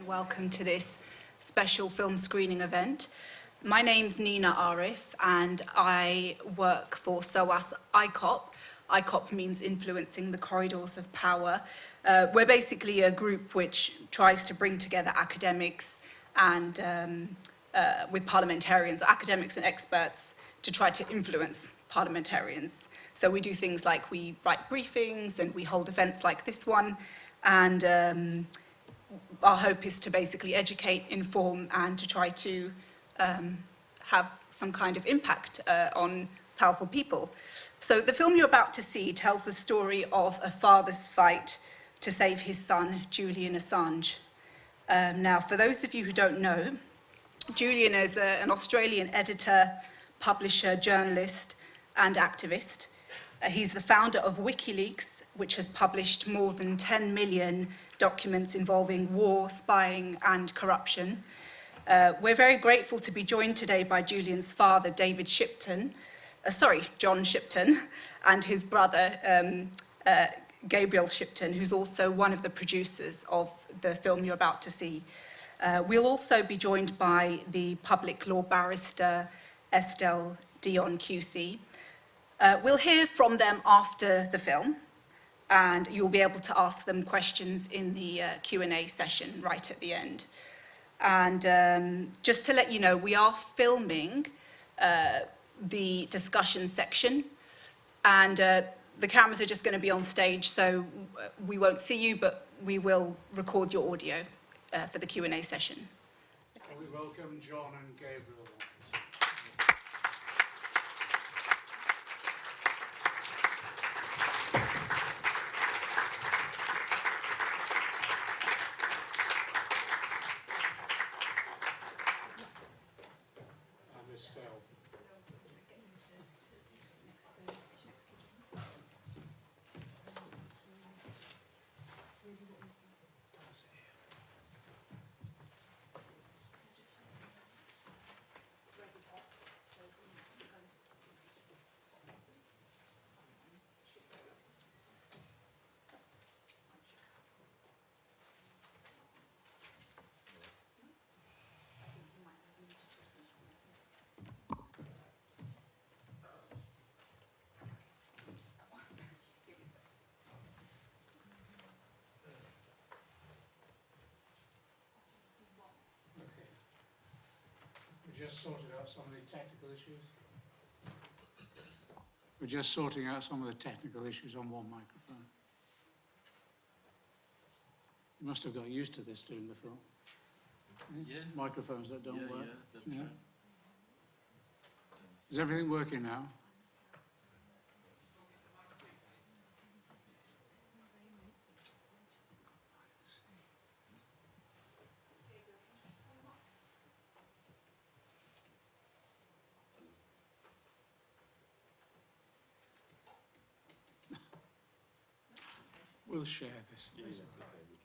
welcome to this special film screening event. My name's Nina Arif and I work for SOAS ICOP. ICOP means Influencing the Corridors of Power. We're basically a group which tries to bring together academics and with parliamentarians, academics and experts, to try to influence parliamentarians. So we do things like we write briefings and we hold events like this one, and our hope is to basically educate, inform, and to try to have some kind of impact on powerful people. So the film you're about to see tells the story of a father's fight to save his son, Julian Assange. Now, for those of you who don't know, Julian is an Australian editor, publisher, journalist, and activist. He's the founder of WikiLeaks, which has published more than 10 million documents involving war, spying, and corruption. We're very grateful to be joined today by Julian's father, John Shipton, and his brother, Gabriel Shipton, who's also one of the producers of the film you're about to see. We'll also be joined by the public law barrister, Estelle, Dehon QC. We'll hear from them after the film, and you'll be able to ask them questions in the Q&A session right at the end. And just to let you know, we are filming the discussion section, and the cameras are just going to be on stage, so we won't see you, but we will record your audio for the Q&A session. Okay. We welcome John and Gabriel. And Estelle. We're just sorting out some of the technical issues. We're just sorting out some of the technical issues on one microphone. You must have got used to this doing the film. Yeah. Microphones that don't work. Yeah, that's right. Is everything working now? We'll share this. Yeah, that's okay, we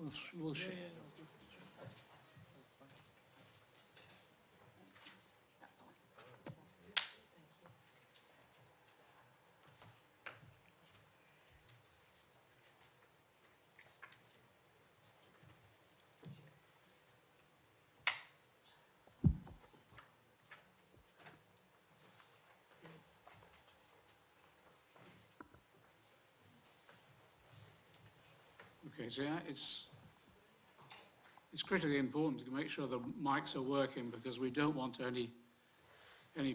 can. We'll share. Okay, so yeah, it's critically important to make sure the mics are working, because we don't want any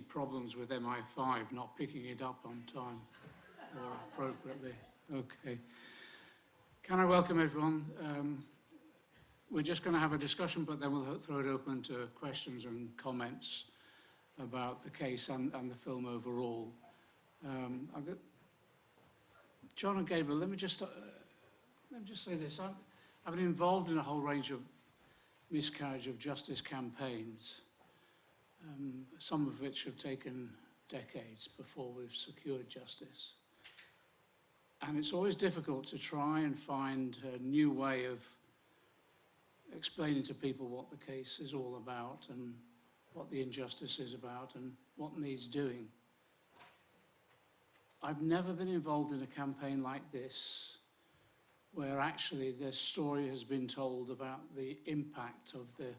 problems with MI5 not picking it up on time or appropriately. Okay. Can I welcome everyone? We're just going to have a discussion, but then we'll throw it open to questions and comments about the case and the film overall. I've got John and Gabriel, let me just say this. I've been involved in a whole range of miscarriage of justice campaigns, some of which have taken decades before we've secured justice. And it's always difficult to try and find a new way of explaining to people what the case is all about and what the injustice is about and what needs doing. I've never been involved in a campaign like this, where actually the story has been told about the impact of the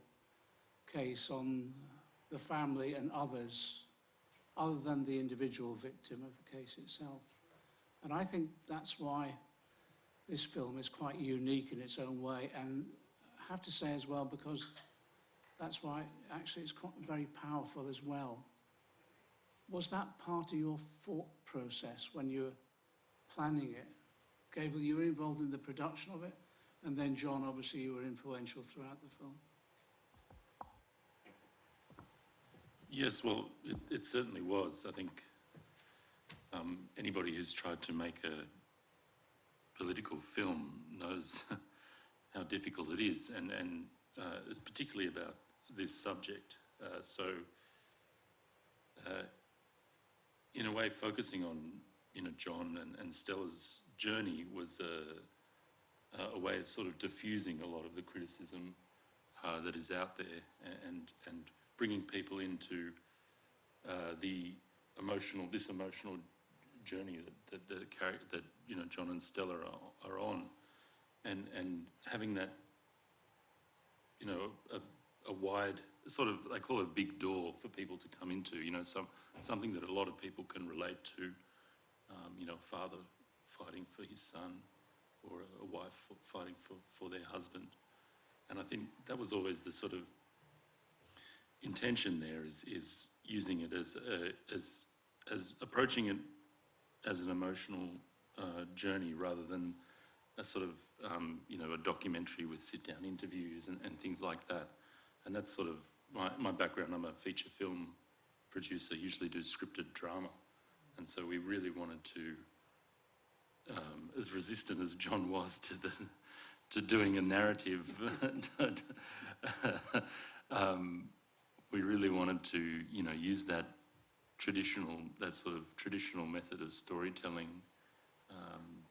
case on the family and others, other than the individual victim of the case itself. And I think that's why this film is quite unique in its own way, and I have to say as well, because that's why actually it's quite very powerful as well. Was that part of your thought process when you were planning it? Gabriel, you were involved in the production of it, and then John, obviously you were influential throughout the film. Yes, well, it certainly was. I think anybody who's tried to make a political film knows how difficult it is, and particularly about this subject. In a way, focusing on John and Stella's journey was a way of sort of diffusing a lot of the criticism that is out there, and bringing people into this emotional journey that John and Stella are on, and having that a wide sort of, they call it a big door for people to come into, something that a lot of people can relate to, a father fighting for his son, or a wife fighting for their husband. And I think that was always the sort of intention there, is using it as approaching it as an emotional journey, rather than a sort of a documentary with sit-down interviews and things like that. And that's sort of my background. I'm a feature film producer, usually do scripted drama, and so we really wanted to, as resistant as John was to doing a narrative, we really wanted to use that sort of traditional method of storytelling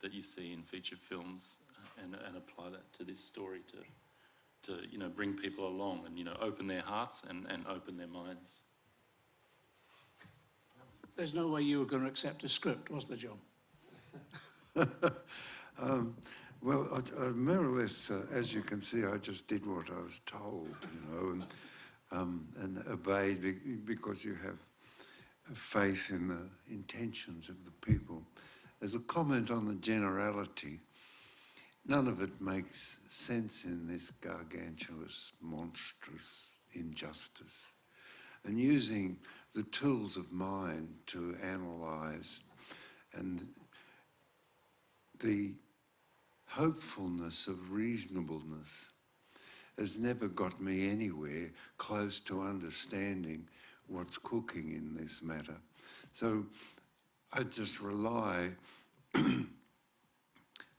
that you see in feature films, and apply that to this story to bring people along and open their hearts and open their minds. There's no way you were going to accept a script, was there, John? Well, I more or less, as you can see, I just did what I was told, and obeyed, because you have faith in the intentions of the people. As a comment on the generality, none of it makes sense in this gargantuous, monstrous injustice. And using the tools of mind to analyse, and the hopefulness of reasonableness has never got me anywhere close to understanding what's cooking in this matter. So I just rely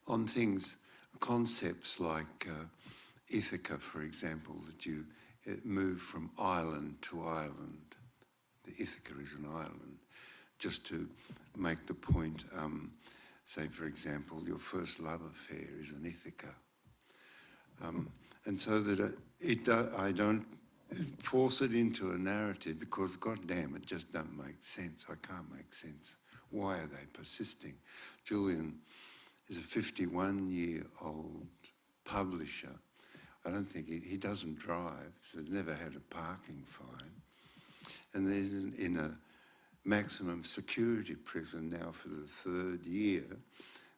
on things, concepts like ITHAKA, for example, that you move from island to island. The ITHAKA is an island. Just to make the point, say, for example, your first love affair is an ITHAKA. And so that I don't force it into a narrative, because, goddamn, it just don't make sense. I can't make sense. Why are they persisting? Julian is a 51-year-old publisher. I don't think he doesn't drive, so he's never had a parking fine. And they're in a maximum security prison now for the third year.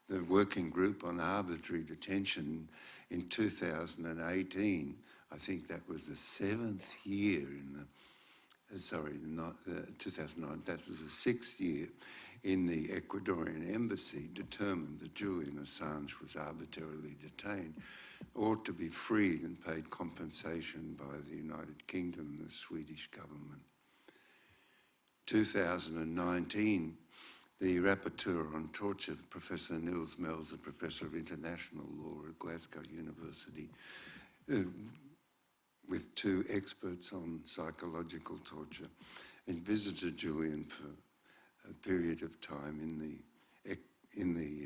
The working group on arbitrary detention in 2018, I think that was the 7th year in the, 2009, that was the 6th year in the Ecuadorian embassy, determined that Julian Assange was arbitrarily detained, ought to be freed and paid compensation by the United Kingdom and the Swedish government. 2019, the rapporteur on torture, Professor Nils Melz, a professor of international law at Glasgow University, with 2 experts on psychological torture, and visited Julian for a period of time in the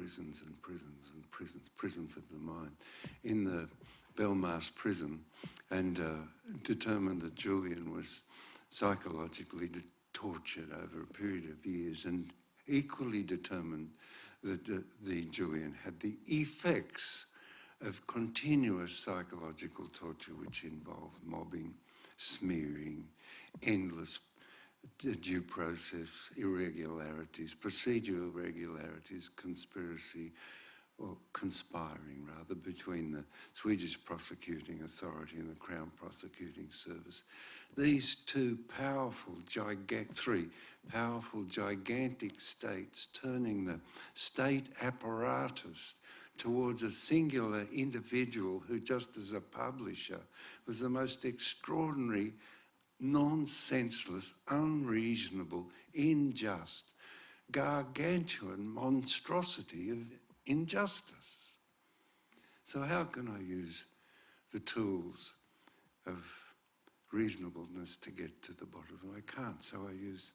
prisons and prisons and prisons, prisons of the mind, in the Belmarsh prison, and determined that Julian was psychologically tortured over a period of years, and equally determined that the Julian had the effects of continuous psychological torture, which involved mobbing, smearing, endless due process irregularities, procedural irregularities, conspiracy, or conspiring rather, between the Swedish prosecuting authority and the Crown Prosecuting Service. These three powerful, gigantic states, turning the state apparatus towards a singular individual who, just as a publisher, was the most extraordinary, nonsenseless, unreasonable, unjust, gargantuan monstrosity of injustice. So how can I use the tools of reasonableness to get to the bottom? I can't, so I use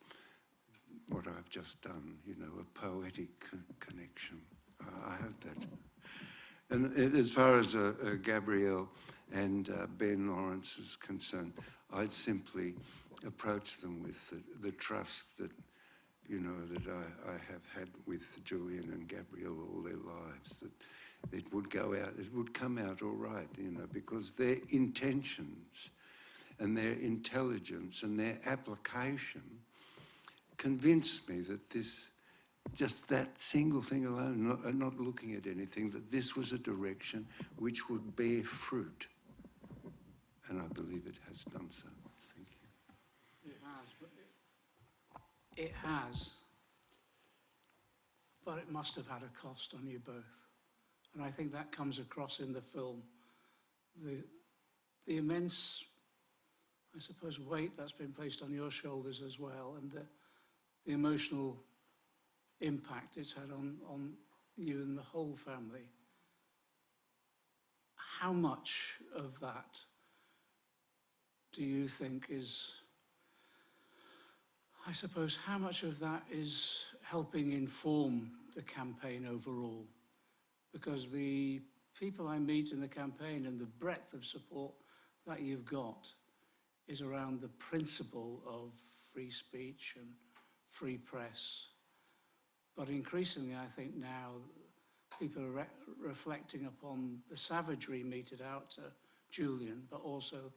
what I've just done, you know, a poetic connection. I have that. And as far as Gabriel and Ben Lawrence is concerned, I'd simply approach them with the trust that, you know, that I have had with Julian and Gabriel all their lives, that it would go out, it would come out all right, you know, because their intentions and their intelligence and their application convinced me that this, just that single thing alone, not looking at anything, that this was a direction which would bear fruit. And I believe it has done so. Thank you. It has, it has, but it must have had a cost on you both. And I think that comes across in the film. The immense, I suppose, weight that's been placed on your shoulders as well, and the emotional impact it's had on you and the whole family. How much of that do you think is, I suppose, how much of that is helping inform the campaign overall? Because the people I meet in the campaign and the breadth of support that you've got is around the principle of free speech and free press. But increasingly, I think now, people are reflecting upon the savagery meted out to Julian, but also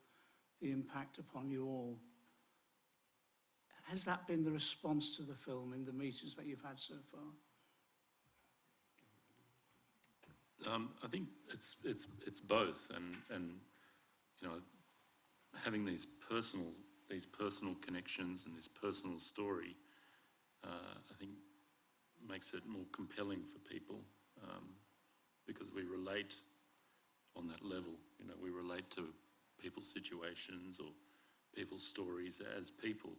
the impact upon you all. Has that been the response to the film in the meetings that you've had so far? I think it's both, and you know, having these personal connections and this personal story, I think makes it more compelling for people, because we relate on that level. You know, we relate to people's situations or people's stories as people.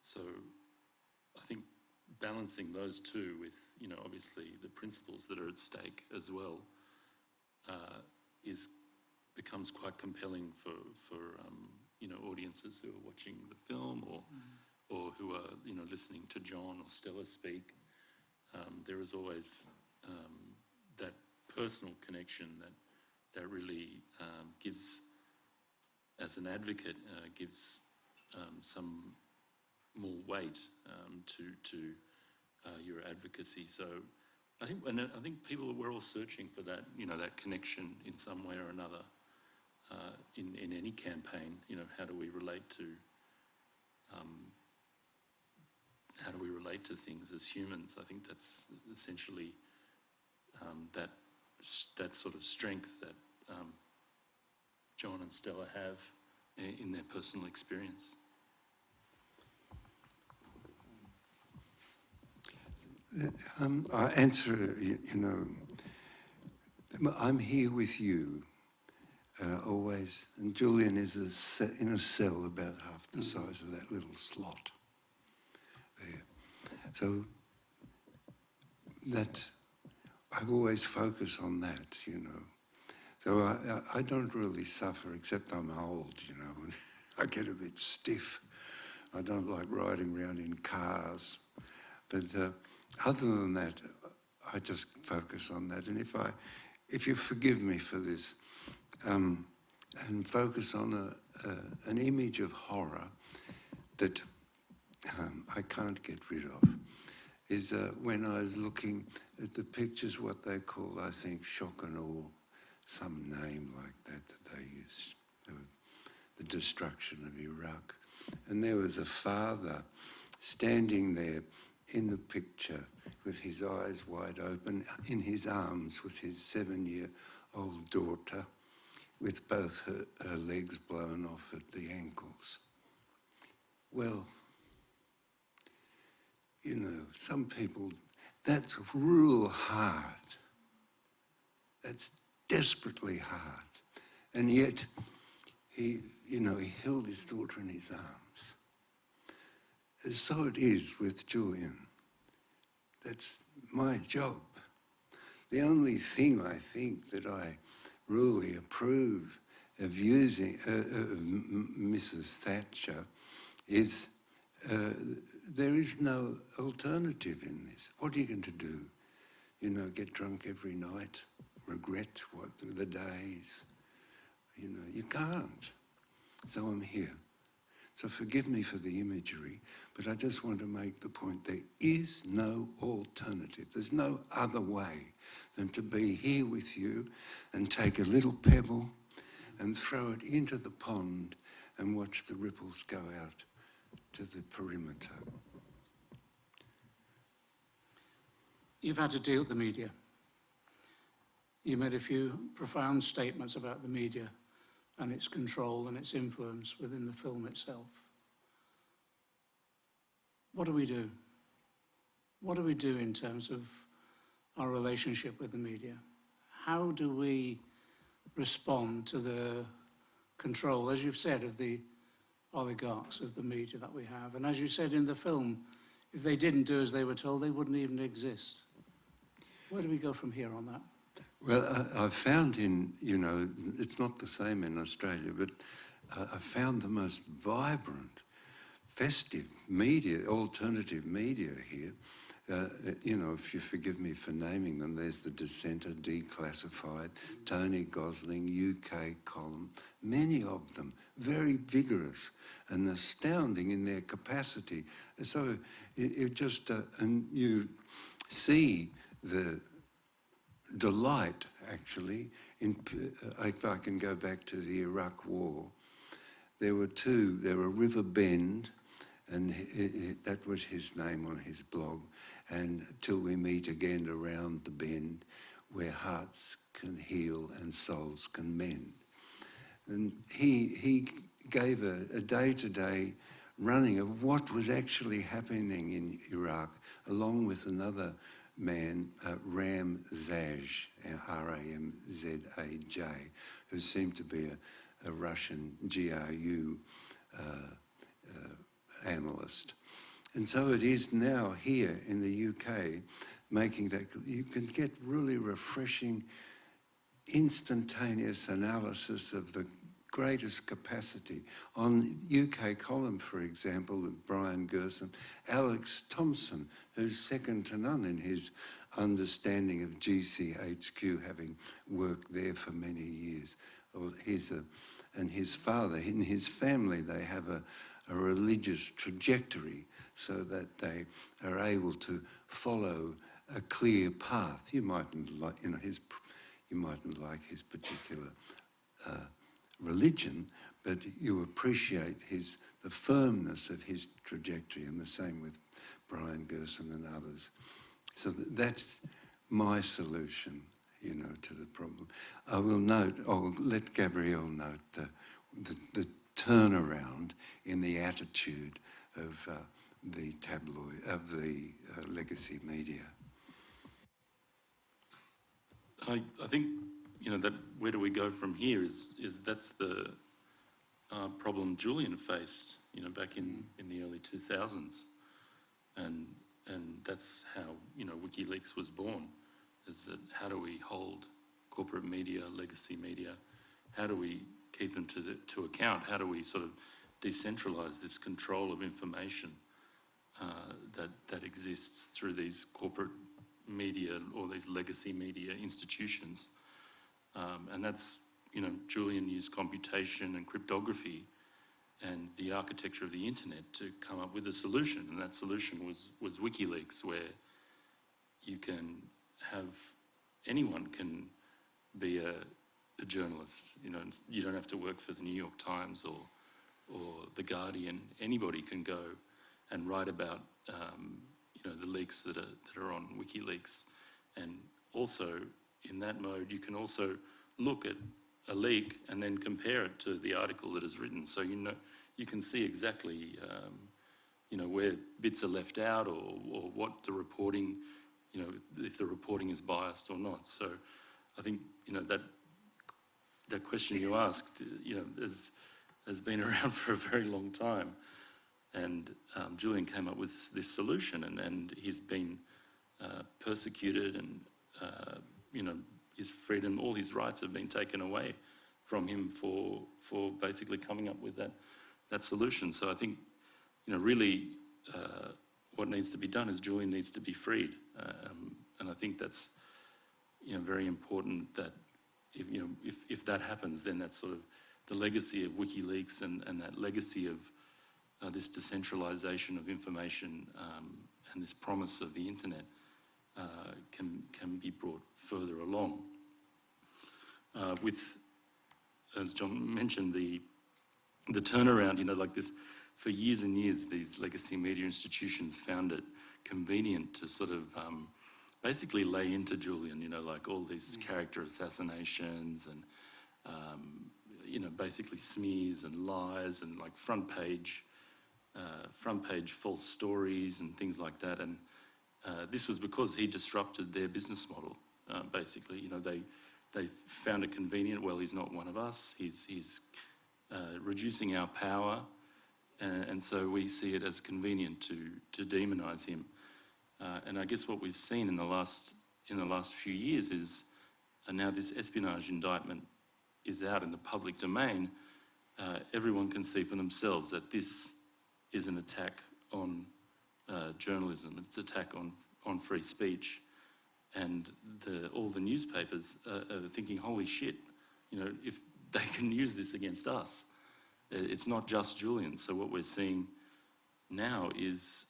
So I think balancing those two with, you know, obviously the principles that are at stake as well, becomes quite compelling for you know, audiences who are watching the film or who are, you know, listening to John or Stella speak. There is always that personal connection that really gives, as an advocate, gives some more weight to your advocacy. So I think people, we're all searching for that, you know, that connection in some way or another in any campaign. You know, how do we relate to things as humans? I think that's essentially that sort of strength that John and Stella have in their personal experience. I answer, you know, I'm here with you always, and Julian is in a cell about half the size of that little slot there. So that, I always focus on that, you know. So I don't really suffer, except I'm old, you know, and I get a bit stiff. I don't like riding around in cars. But other than that, I just focus on that. And if you forgive me for this, and focus on an image of horror that I can't get rid of, is when I was looking at the pictures, what they call, I think, shock and awe, some name like that they used, the destruction of Iraq. And there was a father standing there in the picture with his eyes wide open. In his arms was his 7-year-old daughter with both her legs blown off at the ankles. Well, you know, some people, that's real hard. That's desperately hard. And yet, he held his daughter in his arms. And so it is with Julian. That's my job. The only thing I think that I really approve of using Mrs. Thatcher is there is no alternative in this. What are you going to do? You know, get drunk every night, regret what the days? You know, you can't. So I'm here. So forgive me for the imagery, but I just want to make the point there is no alternative. There's no other way than to be here with you and take a little pebble and throw it into the pond and watch the ripples go out to the perimeter. You've had to deal with the media. You made a few profound statements about the media and its control and its influence within the film itself. What do we do? What do we do in terms of our relationship with the media? How do we respond to the control, as you've said, of the oligarchs of the media that we have? And as you said in the film, if they didn't do as they were told, they wouldn't even exist. Where do we go from here on that? Well, I've found it's not the same in Australia, but I found the most vibrant, festive media, alternative media here. If you forgive me for naming them, there's the Dissenter, Declassified, Tony Gosling, UK column, many of them very vigorous and astounding in their capacity. So and you see the delight, actually, if I can go back to the Iraq War, there were River Bend, and that was his name on his blog, and Till We Meet Again Around the Bend, where hearts can heal and souls can mend. And he gave a day-to-day running of what was actually happening in Iraq, along with another man, Ram Zaj, R-A-M-Z-A-J, who seemed to be a Russian GRU analyst. And so it is now here in the UK, making that, you can get really refreshing, instantaneous analysis of the greatest capacity. On UK column, for example, with Brian Gerson, Alex Thompson, who's second to none in his understanding of GCHQ, having worked there for many years. Well, and his father, in his family, they have a religious trajectory so that they are able to follow a clear path. You mightn't like, you mightn't like his particular religion, but you appreciate the firmness of his trajectory, and the same with Brian Gerson and others. So that's my solution, to the problem. I'll let Gabriel note the turnaround in the attitude of the tabloid, of the legacy media. I think, that where do we go from here is that's the problem Julian faced, back in the early 2000s. And that's how, WikiLeaks was born, is that how do we hold corporate media, legacy media, how do we keep them to account, how do we sort of decentralise this control of information that exists through these corporate media, all these legacy media institutions. And that's, you know, Julian used computation and cryptography and the architecture of the internet to come up with a solution. And that solution was WikiLeaks, where you can have, anyone can be a journalist. You know, you don't have to work for the New York Times or the Guardian. Anybody can go and write about, you know, the leaks that are on WikiLeaks. And also, in that mode, you can also look at a leak and then compare it to the article that is written. So you know, you can see exactly, you know, where bits are left out or what the reporting, you know, if the reporting is biased or not. So I think, you know, that question you asked, you know, has been around for a very long time. And Julian came up with this solution, and he's been persecuted, and you know, his freedom, all his rights have been taken away from him for basically coming up with that solution. So I think, you know, really what needs to be done is Julian needs to be freed, and I think that's, you know, very important. That if that happens, then that's sort of the legacy of WikiLeaks and that legacy of this decentralization of information and this promise of the internet can be brought further along. With, as John mentioned, the turnaround, you know, like this, for years and years, these legacy media institutions found it convenient to sort of basically lay into Julian, you know, like all these character assassinations and, you know, basically smears and lies and like front page false stories and things like that. And this was because he disrupted their business model, basically. You know, they found it convenient. Well, he's not one of us. He's reducing our power, and so we see it as convenient to demonise him. And I guess what we've seen in the last few years is now this espionage indictment is out in the public domain. Everyone can see for themselves that this is an attack on journalism. It's an attack on free speech. And all the newspapers are thinking, holy shit, you know, if they can use this against us. It's not just Julian. So what we're seeing now is,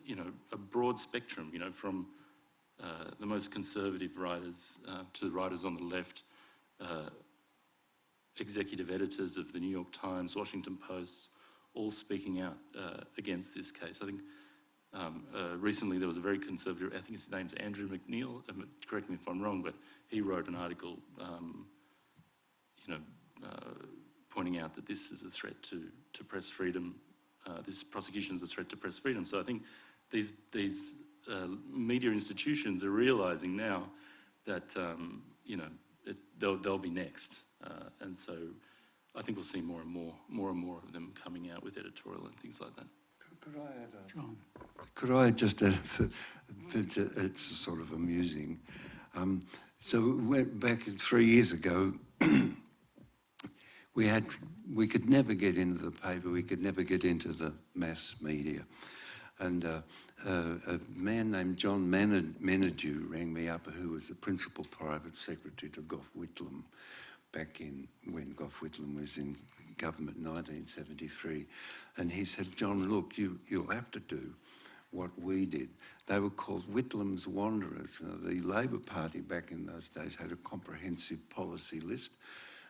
you know, a broad spectrum, you know, from the most conservative writers to writers on the left, executive editors of the New York Times, Washington Post, all speaking out against this case. I think recently there was a very conservative, I think his name's Andrew McNeil, correct me if I'm wrong, but he wrote an article, you know, pointing out that this is a threat to press freedom, this prosecution is a threat to press freedom. So I think these media institutions are realising now that, you know, they'll be next. And so I think we'll see more and more of them coming out with editorial and things like that. Could I add John. Could I just add, it's sort of amusing. So we went back 3 years ago, we could never get into the paper, we could never get into the mass media. And a man named John Menadue rang me up, who was the principal private secretary to Gough Whitlam back when Gough Whitlam was in government in 1973. And he said, John, look, you'll have to do what we did. They were called Whitlam's Wanderers. The Labor Party back in those days had a comprehensive policy list.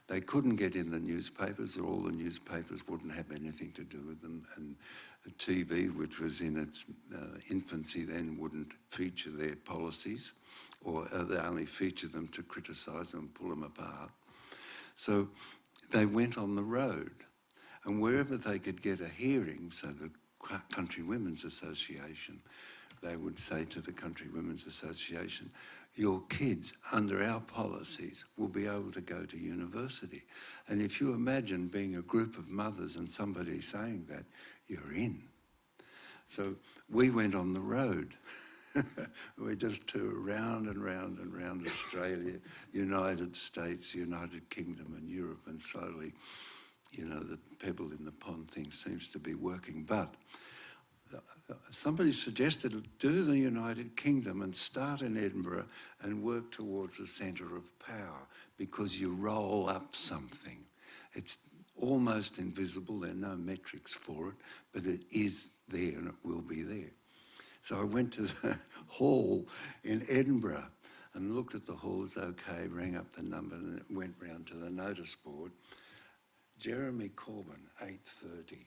They couldn't get in the newspapers, or all the newspapers wouldn't have anything to do with them. And the TV, which was in its infancy then, wouldn't feature their policies, or they only feature them to criticise them and pull them apart. So they went on the road, and wherever they could get a hearing, so the Country Women's Association, they would say to the Country Women's Association, your kids, under our policies, will be able to go to university. And if you imagine being a group of mothers and somebody saying that, you're in. So we went on the road. We just toured round and round and round Australia, United States, United Kingdom and Europe, and slowly, you know, the pebble in the pond thing seems to be working. But Somebody suggested do the United Kingdom and start in Edinburgh and work towards the centre of power, because you roll up something. It's almost invisible, there are no metrics for it, but it is there and it will be there. So I went to the hall in Edinburgh and looked at the hall, it's okay, rang up the number and went round to the notice board. Jeremy Corbyn, 8:30.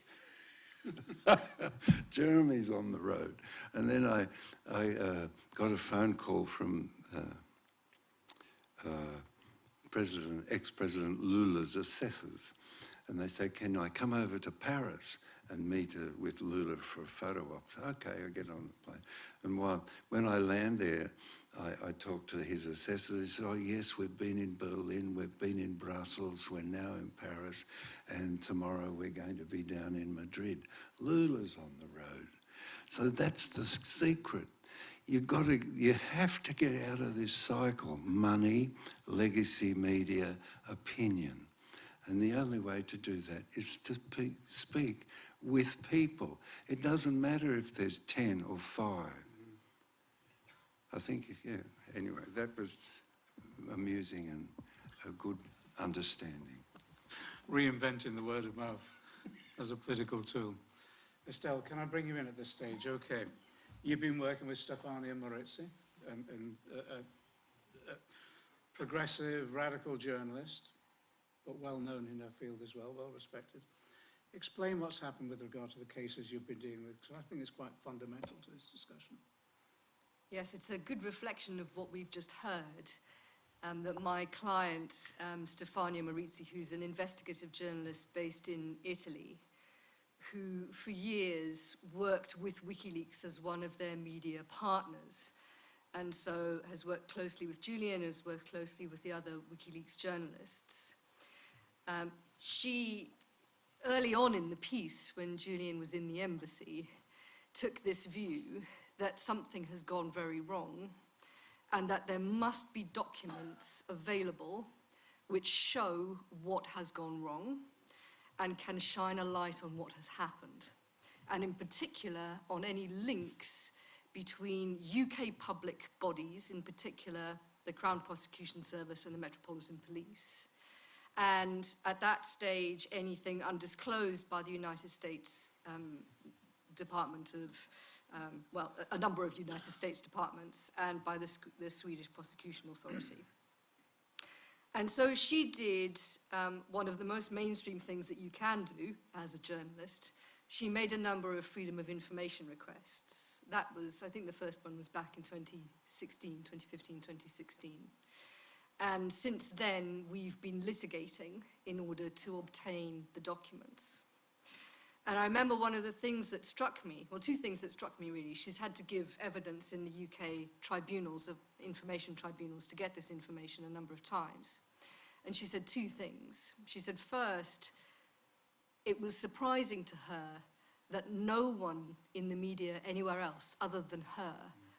Jeremy's on the road. And then I got a phone call from ex-President Lula's assessors. And they say, can I come over to Paris and meet with Lula for a photo op? So, okay, I get on the plane. And when I land there, I talked to his assessors. He said, oh yes, we've been in Berlin, we've been in Brussels, we're now in Paris, and tomorrow we're going to be down in Madrid. Lula's on the road. So that's the secret. You have to get out of this cycle: money, legacy media, opinion. And the only way to do that is to speak with people. It doesn't matter if there's 10 or 5. I think, yeah, anyway, that was amusing and a good understanding. Reinventing the word of mouth as a political tool. Estelle, can I bring you in at this stage? Okay. You've been working with Stefania Maritzi, a progressive, radical journalist, but well known in her field as well, well respected. Explain what's happened with regard to the cases you've been dealing with, because I think it's quite fundamental to this discussion. Yes, it's a good reflection of what we've just heard, that my client, Stefania Maritzi, who's an investigative journalist based in Italy, who for years worked with WikiLeaks as one of their media partners, and so has worked closely with Julian, has worked closely with the other WikiLeaks journalists. She, early on in the piece, when Julian was in the embassy, took this view that something has gone very wrong and that there must be documents available which show what has gone wrong and can shine a light on what has happened, and in particular on any links between UK public bodies, in particular the Crown Prosecution Service and the Metropolitan Police, and at that stage anything undisclosed by the United States Department of, well, a number of United States departments, and by the Swedish Prosecution Authority. And so she did one of the most mainstream things that you can do as a journalist. She made a number of freedom of information requests. That was, I think the first one was back in 2015, 2016. And since then, we've been litigating in order to obtain the documents. And I remember one of the things that struck me, well, two things that struck me really. She's had to give evidence in the UK tribunals, of information tribunals, to get this information a number of times. And she said two things. She said, first, it was surprising to her that no one in the media anywhere else other than her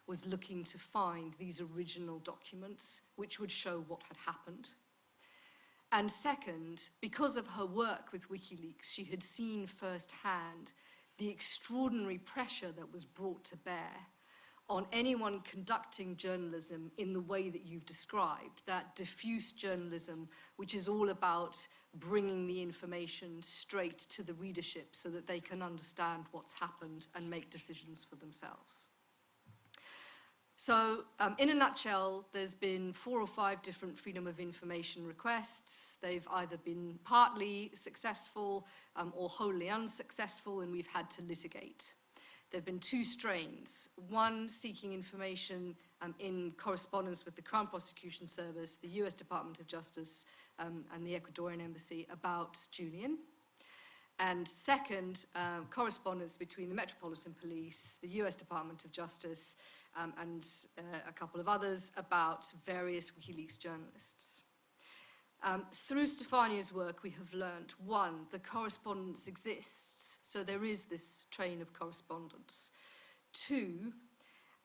was looking to find these original documents which would show what had happened. And second, because of her work with WikiLeaks, she had seen firsthand the extraordinary pressure that was brought to bear on anyone conducting journalism in the way that you've described, that diffuse journalism, which is all about bringing the information straight to the readership so that they can understand what's happened and make decisions for themselves. So, in a nutshell, there's been 4 or 5 different freedom of information requests. They've either been partly successful or wholly unsuccessful, and we've had to litigate. There have been 2 strains, one seeking information in correspondence with the Crown Prosecution Service, the US Department of Justice, and the Ecuadorian Embassy about Julian. And second, correspondence between the Metropolitan Police, the US Department of Justice, and a couple of others about various WikiLeaks journalists. Through Stefania's work, we have learnt, 1, the correspondence exists, so there is this train of correspondence. 2,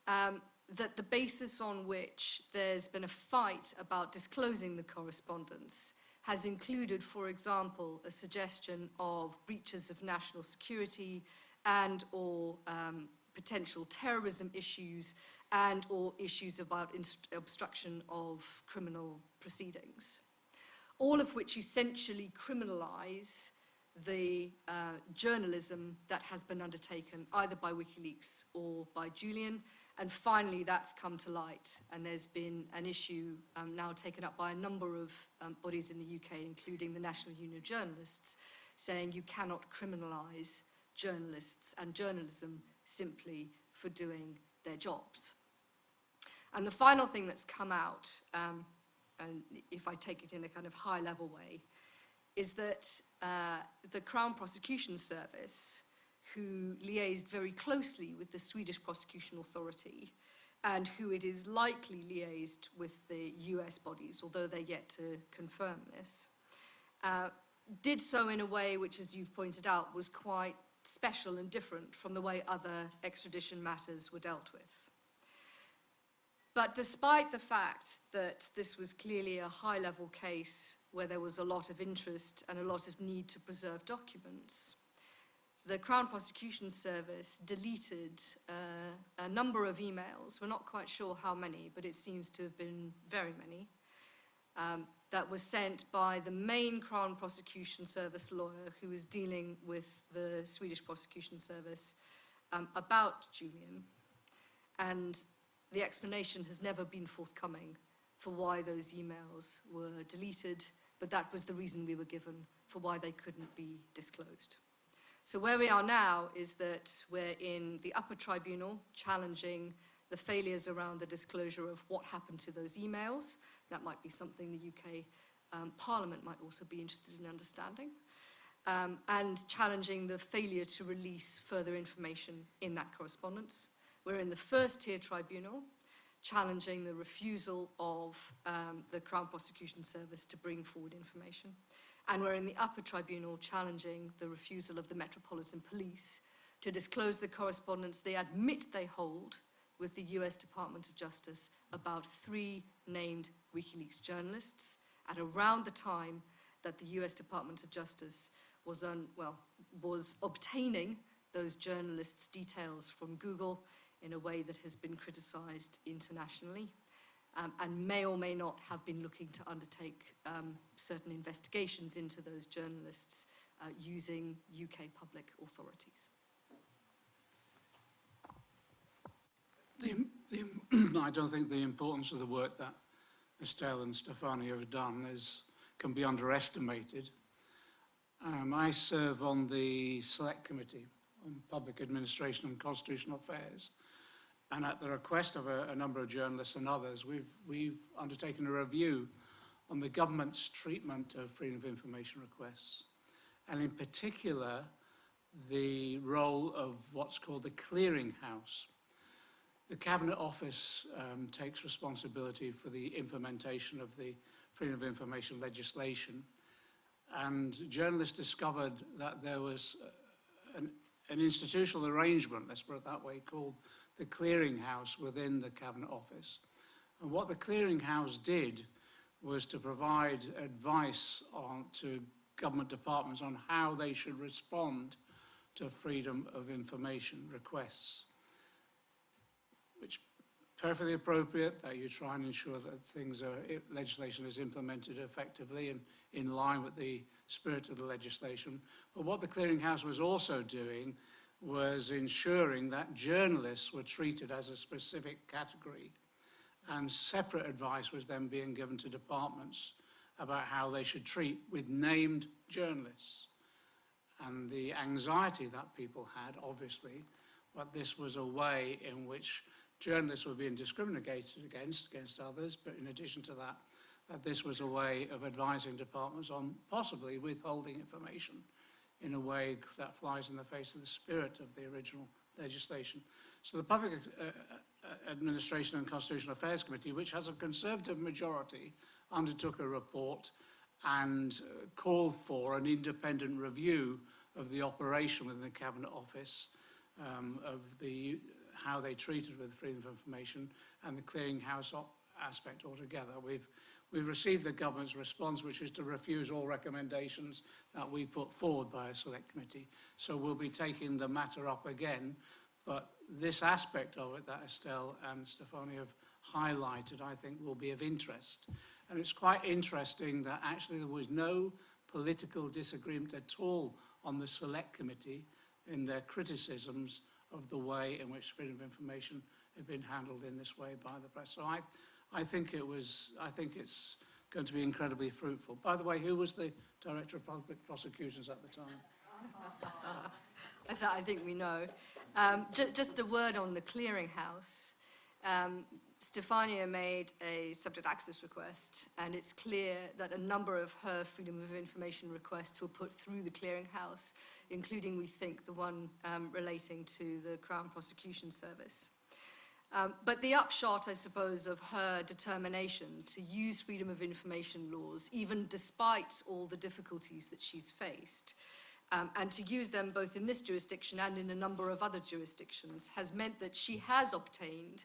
that the basis on which there's been a fight about disclosing the correspondence has included, for example, a suggestion of breaches of national security and or potential terrorism issues, and or issues about obstruction of criminal proceedings, all of which essentially criminalize the journalism that has been undertaken either by WikiLeaks or by Julian. And finally, that's come to light, and there's been an issue now taken up by a number of bodies in the UK, including the National Union of Journalists, saying you cannot criminalise journalists and journalism simply for doing their jobs. And the final thing that's come out, and if I take it in a kind of high-level way, is that the Crown Prosecution Service, who liaised very closely with the Swedish Prosecution Authority, and who it is likely liaised with the US bodies, although they're yet to confirm this, did so in a way which, as you've pointed out, was quite special and different from the way other extradition matters were dealt with. But despite the fact that this was clearly a high-level case where there was a lot of interest and a lot of need to preserve documents, the Crown Prosecution Service deleted a number of emails. We're not quite sure how many, but it seems to have been very many, that were sent by the main Crown Prosecution Service lawyer who was dealing with the Swedish Prosecution Service about Julian. And the explanation has never been forthcoming for why those emails were deleted, but that was the reason we were given for why they couldn't be disclosed. So where we are now is that we're in the upper tribunal challenging the failures around the disclosure of what happened to those emails. That might be something the UK Parliament might also be interested in understanding. And challenging the failure to release further information in that correspondence. We're in the first tier tribunal, challenging the refusal of the Crown Prosecution Service to bring forward information. And we're in the upper tribunal challenging the refusal of the Metropolitan Police to disclose the correspondence they admit they hold with the US Department of Justice about 3 named WikiLeaks journalists at around the time that the US Department of Justice was obtaining those journalists' details from Google in a way that has been criticised internationally, and may or may not have been looking to undertake certain investigations into those journalists using UK public authorities. I don't think the importance of the work that Estelle and Stefani have done can be underestimated. I serve on the Select Committee on Public Administration and Constitutional Affairs, and at the request of a number of journalists and others, we've undertaken a review on the government's treatment of freedom of information requests, and in particular, the role of what's called the clearinghouse. The Cabinet Office takes responsibility for the implementation of the freedom of information legislation, and journalists discovered that there was an institutional arrangement, let's put it that way, called the clearinghouse within the Cabinet Office. And what the clearinghouse did was to provide advice to government departments on how they should respond to freedom of information requests, which perfectly appropriate, that you try and ensure that legislation is implemented effectively and in line with the spirit of the legislation. But what the clearinghouse was also doing was ensuring that journalists were treated as a specific category, and separate advice was then being given to departments about how they should treat with named journalists. And the anxiety that people had, obviously, but this was a way in which journalists were being discriminated against others, but in addition to that, that this was a way of advising departments on possibly withholding information in a way that flies in the face of the spirit of the original legislation. So the Public Administration and Constitutional Affairs Committee, which has a Conservative majority, undertook a report and called for an independent review of the operation within the Cabinet Office, of how they treated with freedom of information and the clearinghouse aspect altogether. We've received the government's response, which is to refuse all recommendations that we put forward by a select committee. So we'll be taking the matter up again. But this aspect of it that Estelle and Stefania have highlighted, I think, will be of interest. And it's quite interesting that actually there was no political disagreement at all on the select committee in their criticisms of the way in which freedom of information had been handled in this way by the press. So I think it's going to be incredibly fruitful. By the way, who was the Director of Public Prosecutions at the time? I think we know. Just a word on the clearinghouse. Stefania made a subject access request, and it's clear that a number of her freedom of information requests were put through the clearinghouse, including, we think, the one relating to the Crown Prosecution Service. But the upshot, I suppose, of her determination to use freedom of information laws, even despite all the difficulties that she's faced, and to use them both in this jurisdiction and in a number of other jurisdictions, has meant that she has obtained,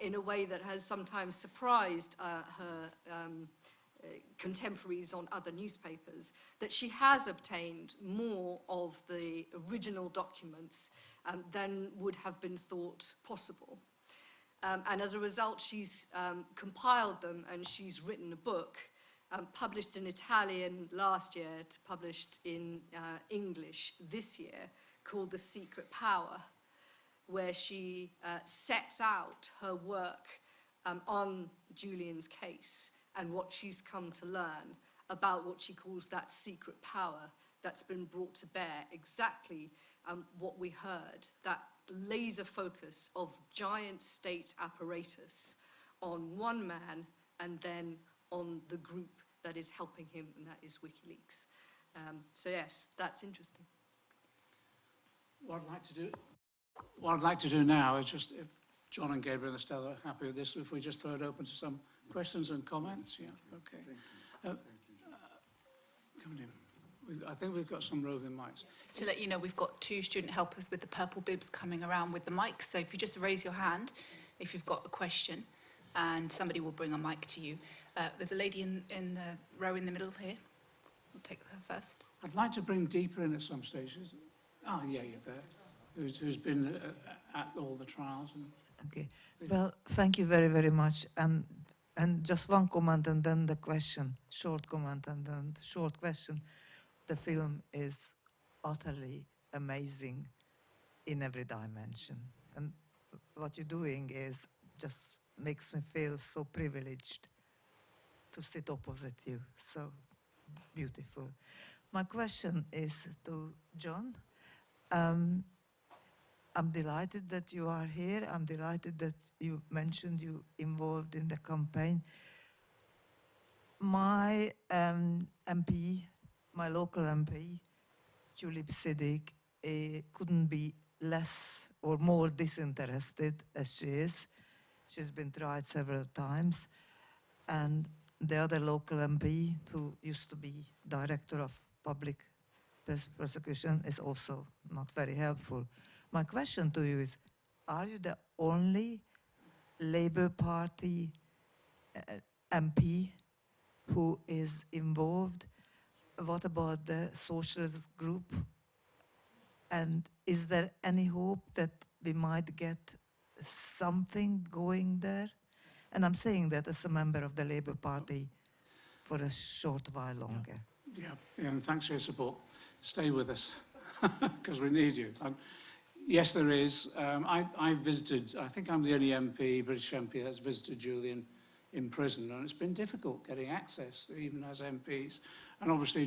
in a way that has sometimes surprised her contemporaries on other newspapers, that she has obtained more of the original documents than would have been thought possible. And as a result, she's compiled them, and she's written a book, published in Italian last year, published in English this year, called The Secret Power, where she sets out her work on Julian's case and what she's come to learn about what she calls that secret power that's been brought to bear, exactly what we heard, that laser focus of giant state apparatus on one man and then on the group that is helping him, and that is WikiLeaks. So yes, that's interesting. What I'd like to do now is just, if John and Gabriel and Estelle are happy with this, if we just throw it open to some questions and comments. Yeah, okay. Come in. I think we've got some roving mics. To let you know, we've got 2 student helpers with the purple bibs coming around with the mics. So if you just raise your hand, if you've got a question, and somebody will bring a mic to you. There's a lady in the row in the middle here. We'll take her first. I'd like to bring Deepa in at some stages. Oh, yeah, you're there. Who's been at all the trials. And Okay. Well, thank you very, very much. And just one comment and then the question, short comment and then the short question. The film is utterly amazing in every dimension. And what you're doing is just makes me feel so privileged to sit opposite you. So beautiful. My question is to John. I'm delighted that you are here. I'm delighted that you mentioned you involved in the campaign. My MP, my local MP, Tulip Siddiq, couldn't be less or more disinterested as she is. She's been tried several times. And the other local MP, who used to be director of public prosecution, is also not very helpful. My question to you is, are you the only Labour Party MP who is involved? What about the socialist group? And is there any hope that we might get something going there? And I'm saying that as a member of the Labour Party for a short while longer. Yeah, and thanks for your support. Stay with us, because we need you. Yes, there is. I visited, I think I'm the only MP, British MP, that's visited Julian in prison, and it's been difficult getting access, even as MPs. And obviously,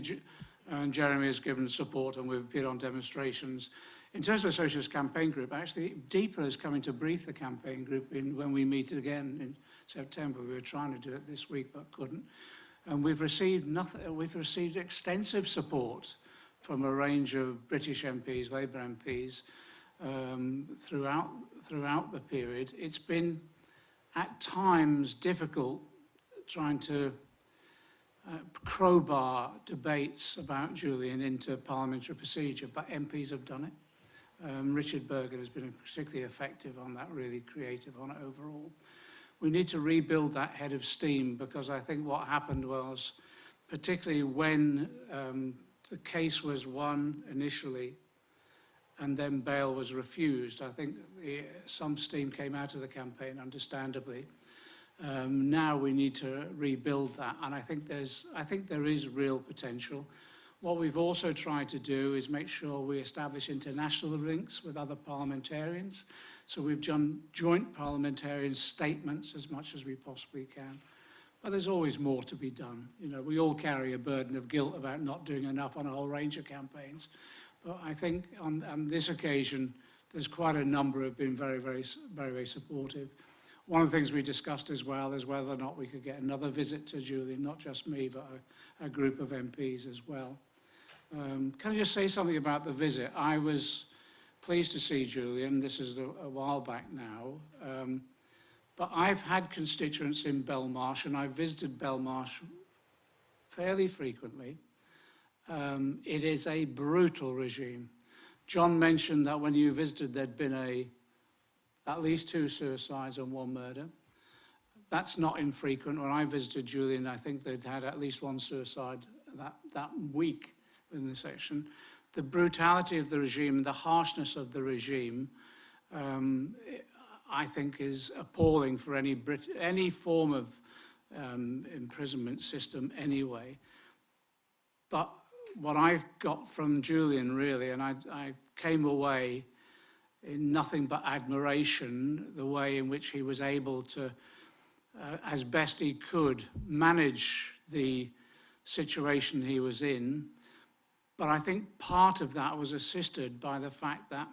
Jeremy has given support, and we've appeared on demonstrations. In terms of the Socialist Campaign Group, actually, Deepa is coming to brief the campaign group when we meet again in September. We were trying to do it this week, but couldn't. And we've received extensive support from a range of British MPs, Labour MPs, throughout the period. It's been, at times, difficult trying to crowbar debates about Julian into parliamentary procedure, but MPs have done it. Richard Bergen has been particularly effective on that, really creative on it overall. we need to rebuild that head of steam, because I think what happened was, particularly when the case was won initially and then bail was refused, I think some steam came out of the campaign, understandably. Now we need to rebuild that, and I think there is real potential. What we've also tried to do is make sure we establish international links with other parliamentarians. So we've done joint parliamentarian statements as much as we possibly can. But there's always more to be done. You know, we all carry a burden of guilt about not doing enough on a whole range of campaigns. But I think on this occasion, there's quite a number who have been very, very, very, very supportive. One of the things we discussed as well is whether or not we could get another visit to Julian, not just me, but a group of MPs as well. Can I just say something about the visit? I was pleased to see Julian. This is a while back now. But I've had constituents in Belmarsh, and I've visited Belmarsh fairly frequently. It is a brutal regime. John mentioned that when you visited, there'd been at least 2 suicides and 1 murder. That's not infrequent. When I visited Julian, I think they'd had at least 1 suicide that week in the section. The brutality of the regime, the harshness of the regime, I think is appalling for any form of imprisonment system anyway. But what I've got from Julian, really, and I came away in nothing but admiration, the way in which he was able to, as best he could, manage the situation he was in. But I think part of that was assisted by the fact that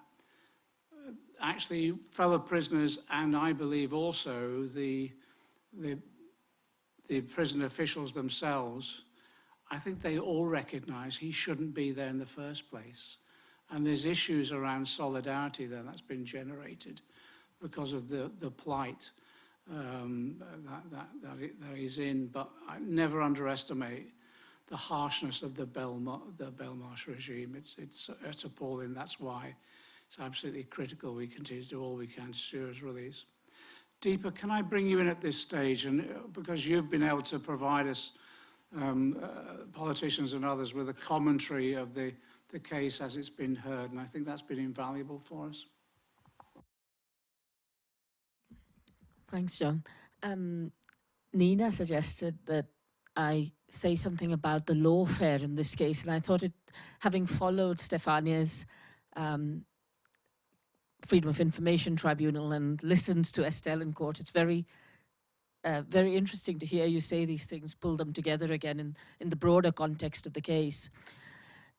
actually fellow prisoners, and I believe also the prison officials themselves, I think they all recognise he shouldn't be there in the first place. And there's issues around solidarity there that's been generated because of the plight that he's in. But I never underestimate the harshness of the Belmarsh regime. It's appalling. That's why it's absolutely critical we continue to do all we can to secure his release. Deepa, can I bring you in at this stage? And because you've been able to provide us, politicians and others, with a commentary of the case as it's been heard, and I think that's been invaluable for us. Thanks, John. Nina suggested that I say something about the lawfare in this case, and I thought having followed Stefania's Freedom of Information Tribunal and listened to Estelle in court, it's very interesting to hear you say these things, pull them together again in the broader context of the case.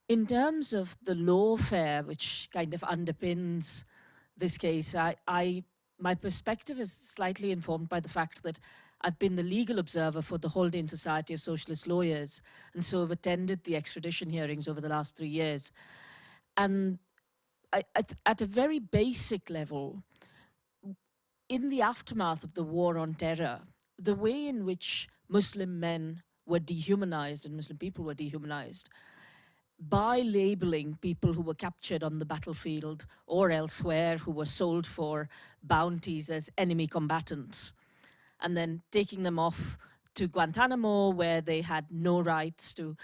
In terms of the lawfare, which kind of underpins this case, my perspective is slightly informed by the fact that I've been the legal observer for the Haldane Society of Socialist Lawyers, and so have attended the extradition hearings over the last 3 years. And at a very basic level, in the aftermath of the war on terror, the way in which Muslim men were dehumanized and Muslim people were dehumanized by labeling people who were captured on the battlefield or elsewhere, who were sold for bounties, as enemy combatants, and then taking them off to Guantanamo, where they had no rights to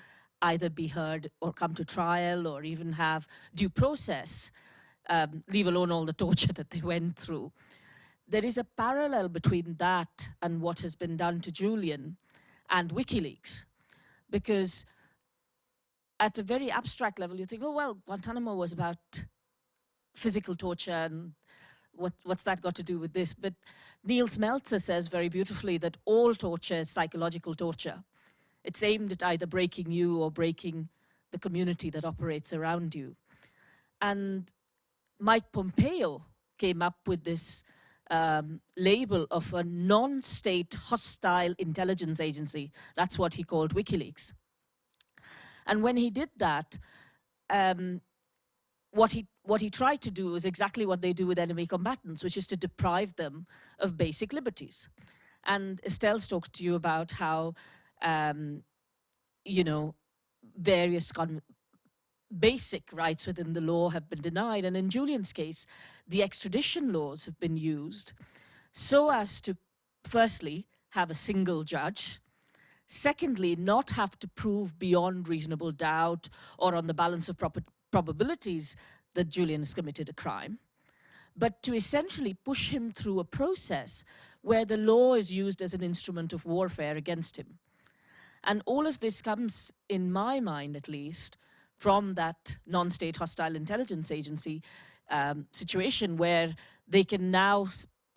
either be heard or come to trial or even have due process, leave alone all the torture that they went through. There is a parallel between that and what has been done to Julian and WikiLeaks, because at a very abstract level, you think, oh, well, Guantanamo was about physical torture, and what's that got to do with this? But Niels Meltzer says very beautifully that all torture is psychological torture. It's aimed at either breaking you or breaking the community that operates around you. And Mike Pompeo came up with this label of a non-state hostile intelligence agency. That's what he called WikiLeaks. And when he did that, what he tried to do was exactly what they do with enemy combatants, which is to deprive them of basic liberties. And Estelle's talked to you about how, various basic rights within the law have been denied. And in Julian's case, the extradition laws have been used so as to firstly, have a single judge. Secondly, not have to prove beyond reasonable doubt or on the balance of probabilities that Julian has committed a crime, but to essentially push him through a process where the law is used as an instrument of warfare against him. And all of this comes, in my mind at least, from that non-state hostile intelligence agency situation where they can now,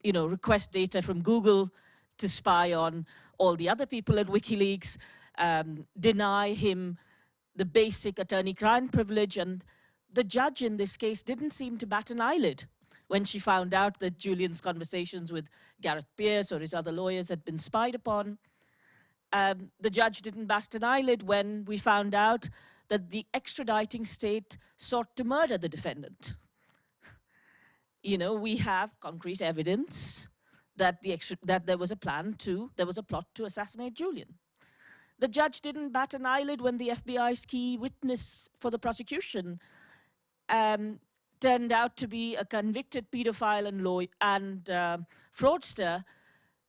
request data from Google to spy on all the other people at WikiLeaks, deny him the basic attorney-client privilege, and the judge in this case didn't seem to bat an eyelid when she found out that Julian's conversations with Gareth Pierce or his other lawyers had been spied upon. The judge didn't bat an eyelid when we found out that the extraditing state sought to murder the defendant. We have concrete evidence that there was a plot to assassinate Julian. The judge didn't bat an eyelid when the FBI's key witness for the prosecution turned out to be a convicted pedophile and fraudster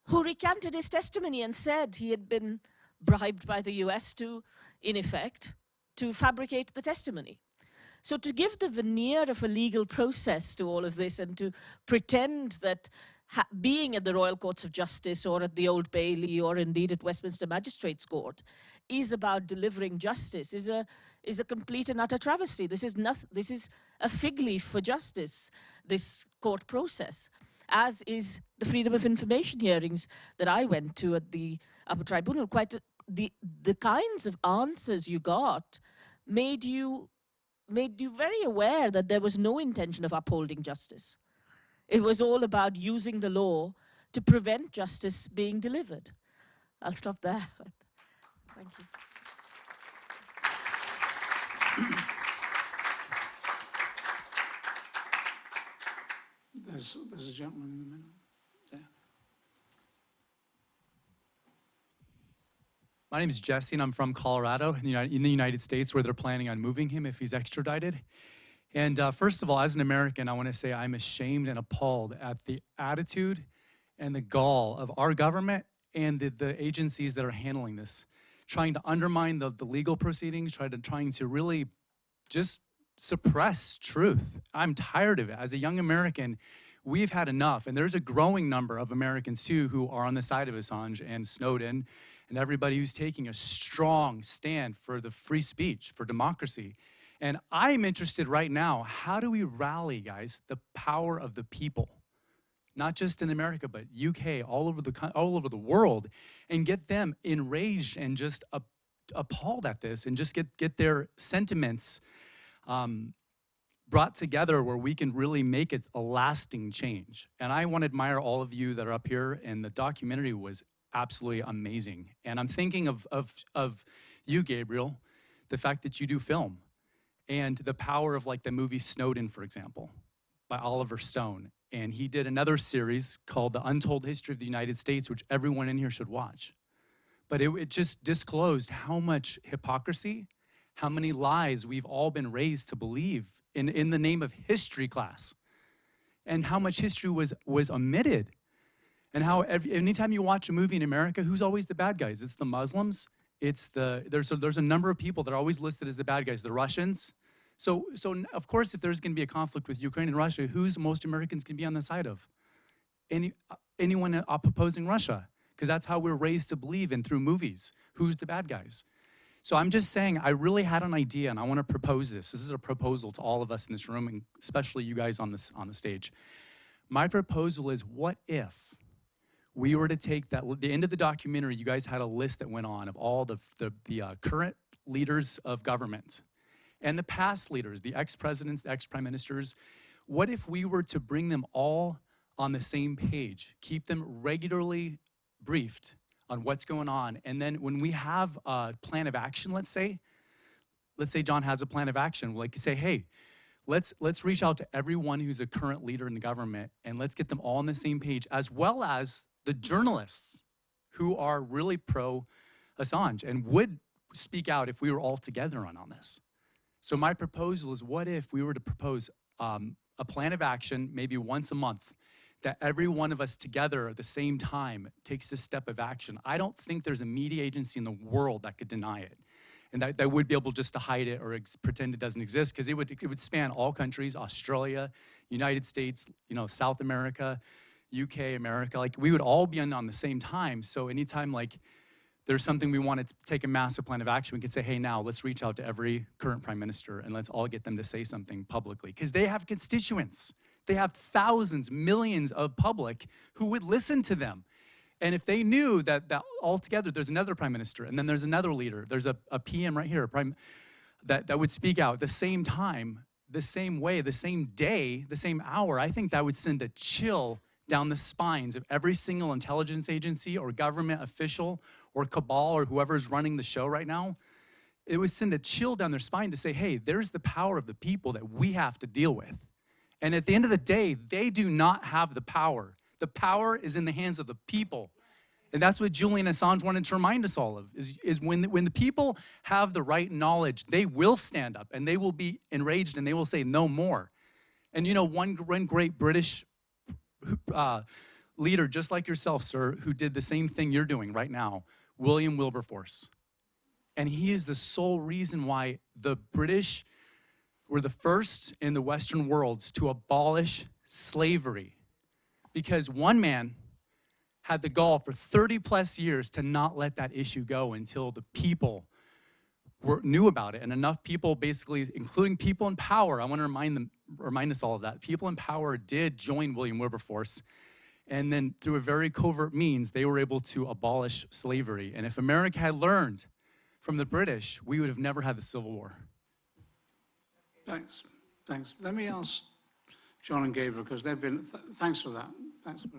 who recanted his testimony and said he had been bribed by the US to, in effect, to fabricate the testimony. So to give the veneer of a legal process to all of this and to pretend that being at the Royal Courts of Justice or at the Old Bailey or indeed at Westminster Magistrates Court is about delivering justice is a complete and utter travesty. This is a fig leaf for justice, this court process, as is the freedom of information hearings that I went to at the upper tribunal. The kinds of answers you got made you very aware that there was no intention of upholding justice. It was all about using the law to prevent justice being delivered. I'll stop there. Thank you. There's a gentleman in the middle. There. My name is Jesse, and I'm from Colorado in the United States, where they're planning on moving him if he's extradited. And first of all, as an American, I want to say I'm ashamed and appalled at the attitude and the gall of our government and the agencies that are handling this, trying to undermine the legal proceedings, trying to really just suppress truth. I'm tired of it. As a young American, we've had enough. And there's a growing number of Americans, too, who are on the side of Assange and Snowden and everybody who's taking a strong stand for the free speech, for democracy. And I'm interested right now, how do we rally, guys, the power of the people? Not just in America, but UK, all over the world, and get them enraged and just appalled at this, and just get their sentiments brought together where we can really make it a lasting change. And I want to admire all of you that are up here, and the documentary was absolutely amazing. And I'm thinking of you, Gabriel, the fact that you do film, and the power of like the movie Snowden, for example, by Oliver Stone. And he did another series called The Untold History of the United States, which everyone in here should watch. But it just disclosed how much hypocrisy, how many lies we've all been raised to believe in the name of history class, and how much history was omitted. And how anytime you watch a movie in America, who's always the bad guys? It's the Muslims. There's a number of people that are always listed as the bad guys, the Russians. So of course, if there's going to be a conflict with Ukraine and Russia, who's most Americans can be on the side of? Anyone opposing Russia, because that's how we're raised to believe in through movies. Who's the bad guys? So I'm just saying, I really had an idea, and I want to propose this. This is a proposal to all of us in this room, and especially you guys on the stage. My proposal is, what if we were to take the end of the documentary, you guys had a list that went on of all the current leaders of government and the past leaders, the ex-presidents, the ex-prime ministers. What if we were to bring them all on the same page, keep them regularly briefed on what's going on, and then when we have a plan of action, let's say John has a plan of action, like say, hey, let's reach out to everyone who's a current leader in the government, and let's get them all on the same page, as well as the journalists who are really pro Assange and would speak out if we were all together on this. So my proposal is, what if we were to propose a plan of action, maybe once a month, that every one of us together at the same time takes this step of action, I don't think there's a media agency in the world that could deny it. And that would be able just to hide it or pretend it doesn't exist, because it would span all countries, Australia, United States, South America, UK, America. Like, we would all be on the same time. So anytime, like, there's something we want to take a massive plan of action, we could say, hey, now let's reach out to every current prime minister and let's all get them to say something publicly. Because they have constituents. They have thousands, millions of public who would listen to them. And if they knew that altogether there's another prime minister and then there's another leader, there's a PM right here, that would speak out at the same time, the same way, the same day, the same hour, I think that would send a chill down the spines of every single intelligence agency or government official or cabal or whoever's running the show right now. It would send a chill down their spine to say, hey, there's the power of the people that we have to deal with. And at the end of the day, they do not have the power. The power is in the hands of the people. And that's what Julian Assange wanted to remind us all of, is when the people have the right knowledge, they will stand up and they will be enraged and they will say no more. And one great British leader, just like yourself, sir, who did the same thing you're doing right now, William Wilberforce. And he is the sole reason why the British were the first in the Western worlds to abolish slavery. Because one man had the gall for 30 plus years to not let that issue go until the people knew about it. And enough people, basically, including people in power, I want to remind us all of that. People in power did join William Wilberforce. And then through a very covert means, they were able to abolish slavery. And if America had learned from the British, we would have never had the Civil War. Thanks. Let me ask John and Gabriel, because they've been, thanks for that. Thanks for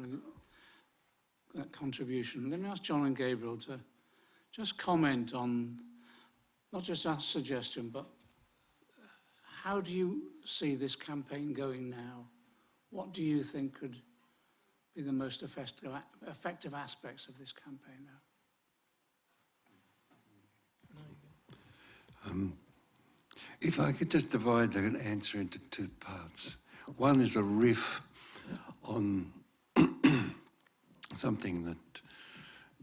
that contribution. Let me ask John and Gabriel to just comment on, not just our suggestion, but how do you see this campaign going now? What do you think could be the most effective aspects of this campaign now? If I could just divide the answer into two parts. One is a riff on something that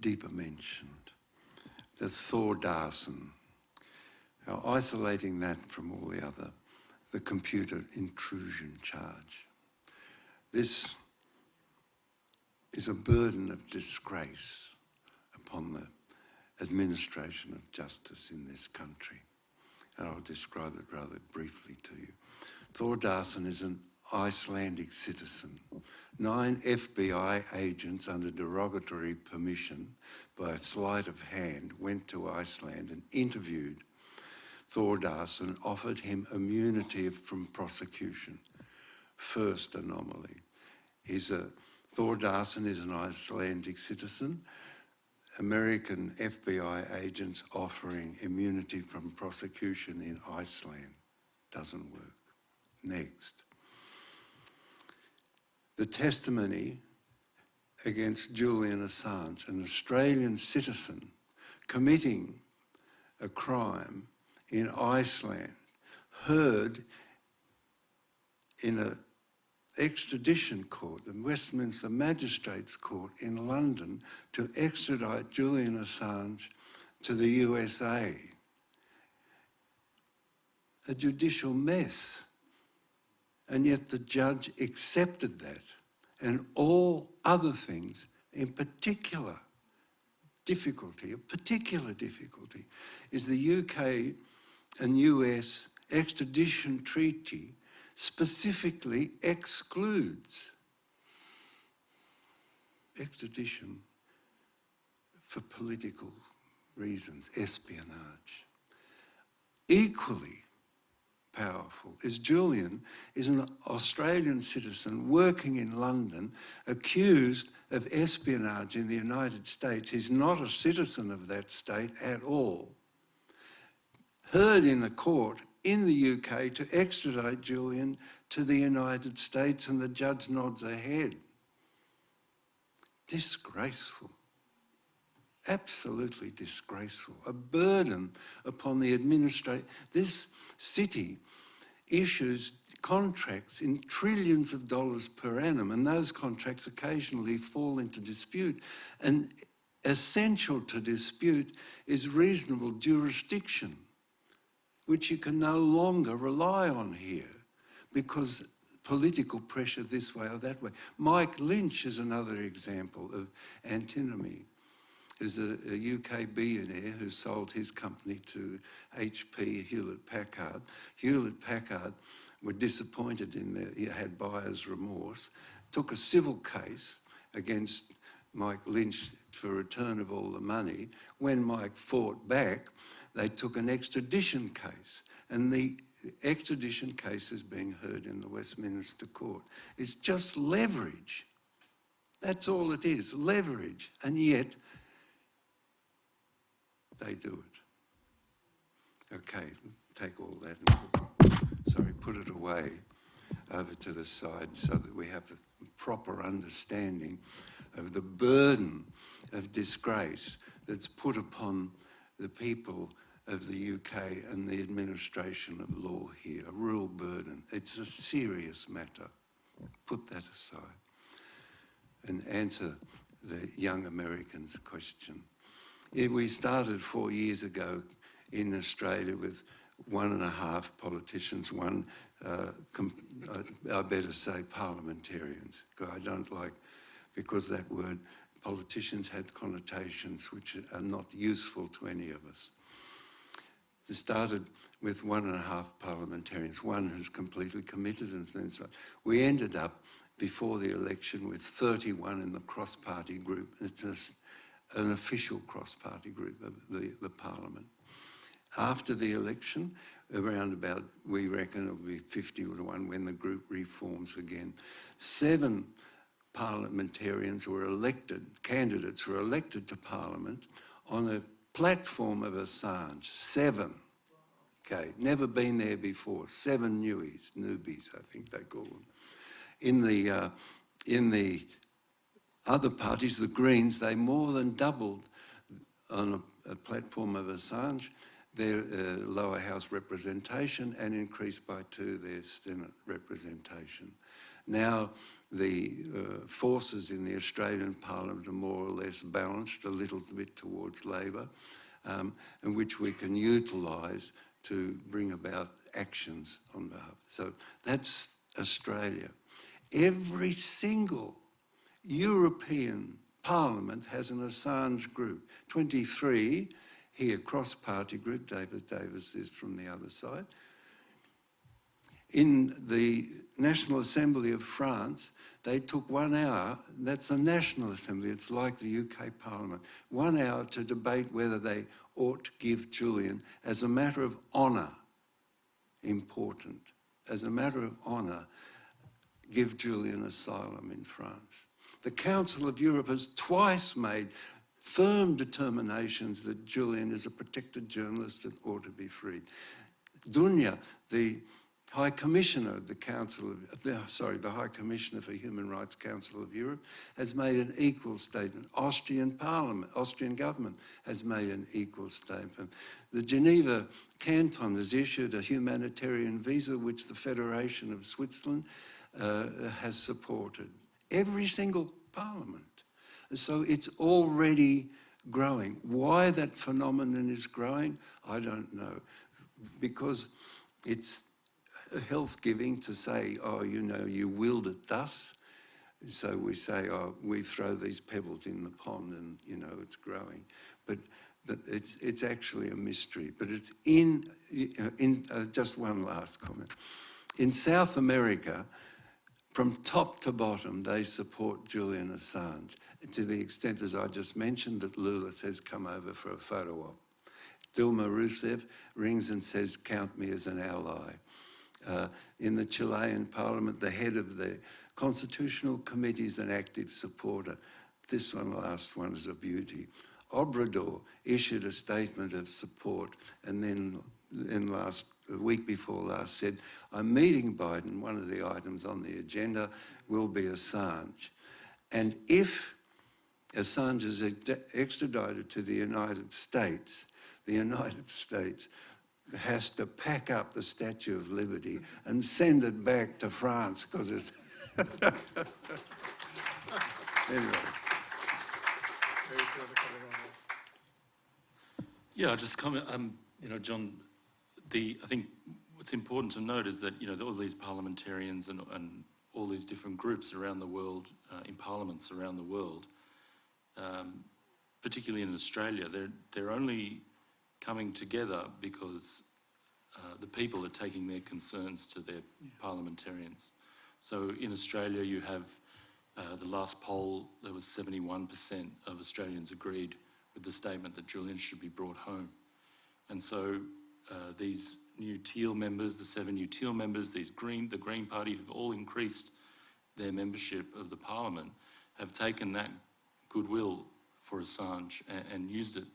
Deepa mentioned, the Thor Darson, isolating that from all the computer intrusion charge. This is a burden of disgrace upon the administration of justice in this country. And I'll describe it rather briefly to you. Thor Darson is an Icelandic citizen. 9 FBI agents under derogatory permission by a sleight of hand went to Iceland and interviewed Thor Darson, offered him immunity from prosecution. First anomaly. Thor Darson is an Icelandic citizen. American FBI agents offering immunity from prosecution in Iceland. Doesn't work. Next. The testimony against Julian Assange, an Australian citizen committing a crime in Iceland, heard in an extradition court, the Westminster Magistrates Court in London, to extradite Julian Assange to the USA. A judicial mess. And yet the judge accepted that. And all other things, in particular difficulty, is the UK and US extradition treaty specifically excludes extradition for political reasons, espionage. Equally powerful is Julian is an Australian citizen working in London, accused of espionage in the United States. He's not a citizen of that state at all. Heard in a court in the UK to extradite Julian to the United States, and the judge nods her head. Disgraceful. Absolutely disgraceful. A burden upon the administration. This city issues contracts in trillions of dollars per annum, and those contracts occasionally fall into dispute. And essential to dispute is reasonable jurisdiction, which you can no longer rely on here because political pressure this way or that way. Mike Lynch is another example of antinomy. Is a UK billionaire who sold his company to HP, Hewlett-Packard. Hewlett-Packard were disappointed he had buyer's remorse, took a civil case against Mike Lynch for return of all the money. When Mike fought back, they took an extradition case, and the extradition case is being heard in the Westminster Court. It's just leverage. That's all it is, leverage. And yet, they do it. Okay, take all that and put it away over to the side so that we have a proper understanding of the burden of disgrace that's put upon the people of the UK and the administration of law here, a real burden. It's a serious matter. Put that aside and answer the young Americans' question. We started 4 years ago in Australia with 1.5 politicians, I better say parliamentarians, because I don't like, because that word politicians had connotations which are not useful to any of us. It started with 1.5 parliamentarians, one who's completely committed and things like that. We ended up before the election with 31 in the cross-party group. It's an official cross-party group of the parliament. After the election, around about, we reckon it'll be 50-1 when the group reforms again. 7 parliamentarians were elected, candidates were elected to Parliament on a platform of Assange. 7. Okay, never been there before. 7 newbies, I think they call them. In the other parties, the Greens, they more than doubled on a platform of Assange their lower house representation and increased by 2 their Senate representation. Now the forces in the Australian Parliament are more or less balanced, a little bit towards Labor, and which we can utilise to bring about actions on behalf. So that's Australia. Every single European Parliament has an Assange group. 23 here, cross-party group. David Davis is from the other side. In the National Assembly of France, they took 1 hour, that's the National Assembly, it's like the UK Parliament, 1 hour to debate whether they ought to give Julian, as a matter of honour, important, as a matter of honour, give Julian asylum in France. The Council of Europe has twice made firm determinations that Julian is a protected journalist and ought to be freed. Dunya, the High Commissioner of the the High Commissioner for Human Rights Council of Europe has made an equal statement. Austrian government has made an equal statement. The Geneva Canton has issued a humanitarian visa which the Federation of Switzerland has supported. Every single parliament. So it's already growing. Why that phenomenon is growing, I don't know. Because it's health giving to say, oh, you know, you willed it thus. So we say, oh, we throw these pebbles in the pond and, you know, it's growing. But it's actually a mystery. But it's just one last comment. In South America, from top to bottom, they support Julian Assange to the extent, as I just mentioned, that Lula says, come over for a photo op. Dilma Rousseff rings and says, count me as an ally. In the Chilean parliament, the head of the Constitutional Committee is an active supporter. This one, last one, is a beauty. Obrador issued a statement of support and then the week before last said, I'm meeting Biden, one of the items on the agenda will be Assange. And if Assange is extradited to the United States has to pack up the Statue of Liberty and send it back to France because it's... Anyway. Yeah, I'll just comment, you know, John, I think what's important to note is that, you know, all these parliamentarians and all these different groups around the world, in parliaments around the world, particularly in Australia, they're only coming together because the people are taking their concerns to their parliamentarians. So in Australia, you have the last poll, there was 71% of Australians agreed with the statement that Julian should be brought home. And so these new Teal members, the 7 new Teal members, the Green Party, have all increased their membership of the Parliament, have taken that goodwill for Assange and used it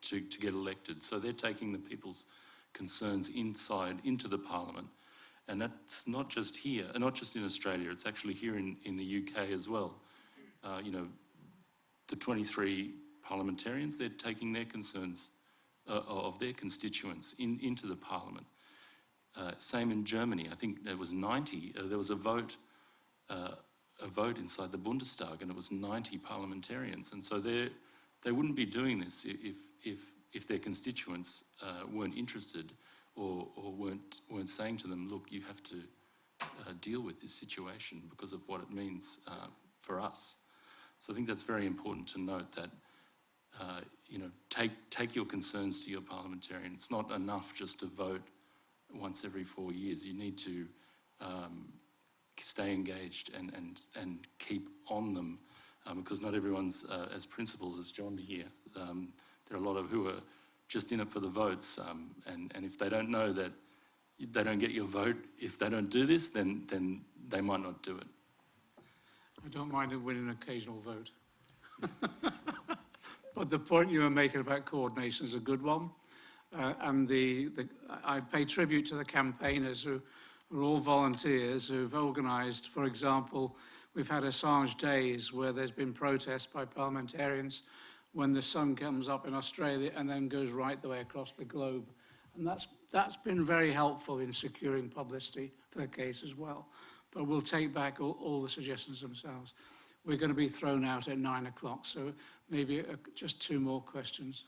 to get elected. So they're taking the people's concerns into the Parliament. And that's not just here, not just in Australia, it's actually here in the UK as well. You know, the 23 parliamentarians, they're taking their concerns of their constituents into the Parliament. Same in Germany, I think there was 90, there was a vote inside the Bundestag, and it was 90 parliamentarians. And so they wouldn't be doing this if their constituents weren't interested or weren't saying to them, look, you have to deal with this situation because of what it means for us. So I think that's very important to note that, you know, take your concerns to your parliamentarian. It's not enough just to vote once every 4 years. You need to stay engaged and keep on them because not everyone's as principled as John here. There are a lot of who are just in it for the votes, and if they don't know that they don't get your vote, if they don't do this, then they might not do it. I don't mind it winning an occasional vote. But the point you were making about coordination is a good one. And I pay tribute to the campaigners who are all volunteers who've organised, for example, we've had Assange Days where there's been protests by parliamentarians when the sun comes up in Australia and then goes right the way across the globe. And that's been very helpful in securing publicity for the case as well. But we'll take back all the suggestions themselves. We're going to be thrown out at 9 o'clock, so maybe just 2 more questions.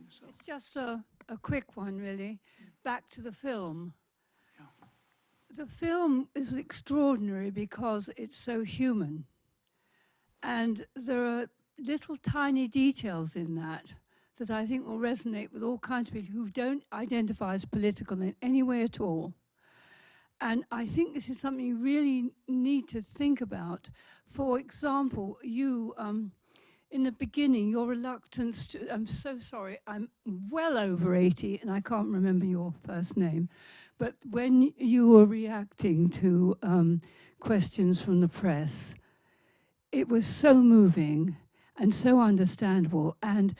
It's just a quick one, really. Back to the film. Yeah. The film is extraordinary because it's so human. And there are little tiny details in that I think will resonate with all kinds of people who don't identify as political in any way at all. And I think this is something you really need to think about. For example, you, in the beginning, your reluctance to, I'm so sorry, I'm well over 80 and I can't remember your first name, but when you were reacting to questions from the press, it was so moving and so understandable and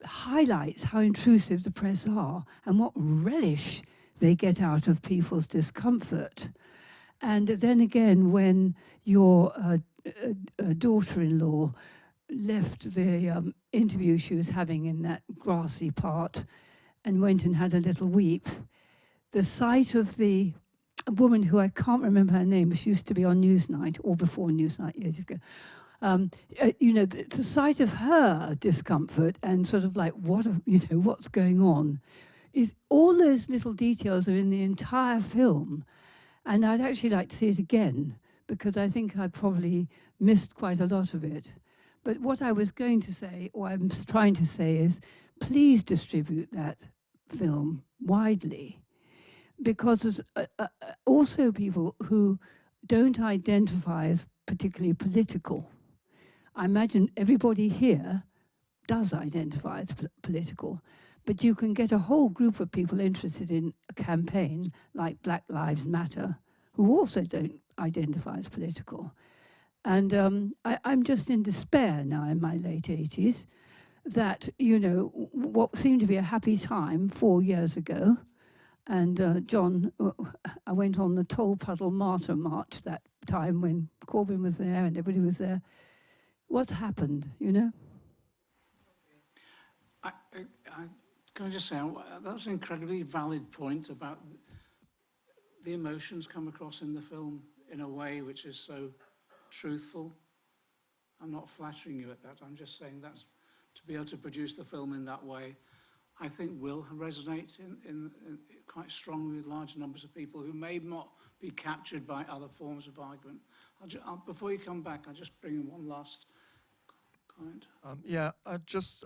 highlights how intrusive the press are and what relish they get out of people's discomfort. And then again, when your daughter-in-law left the interview she was having in that grassy part and went and had a little weep, the sight of a woman who I can't remember her name, but she used to be on Newsnight, or before Newsnight years ago, you know, the sight of her discomfort and sort of like, what's going on, is all those little details are in the entire film. And I'd actually like to see it again, because I think I probably missed quite a lot of it. But what I was going to say, or I'm trying to say, is please distribute that film widely, because there's also people who don't identify as particularly political. I imagine everybody here does identify as political, but you can get a whole group of people interested in a campaign like Black Lives Matter who also don't identify as political. And I'm just in despair now in my late 80s that, you know, what seemed to be a happy time 4 years ago, and John, I went on the Toll Puddle Martyr March that time when Corbyn was there and everybody was there. What's happened, you know? Can I just say, that's an incredibly valid point about the emotions come across in the film in a way which is so truthful. I'm not flattering you at that. I'm just saying that's to be able to produce the film in that way, I think will resonate in quite strongly with large numbers of people who may not be captured by other forms of argument. Before you come back, I'll just bring in one last comment. Yeah, just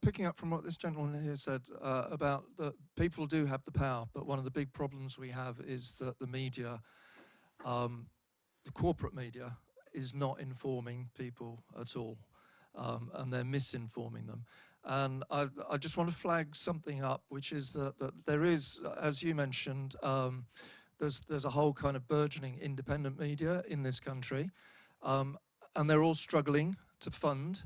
picking up from what this gentleman here said about that people do have the power, but one of the big problems we have is that the media, the corporate media, is not informing people at all, and they're misinforming them. And I just want to flag something up, which is that there is, as you mentioned, there's a whole kind of burgeoning independent media in this country, and they're all struggling to fund.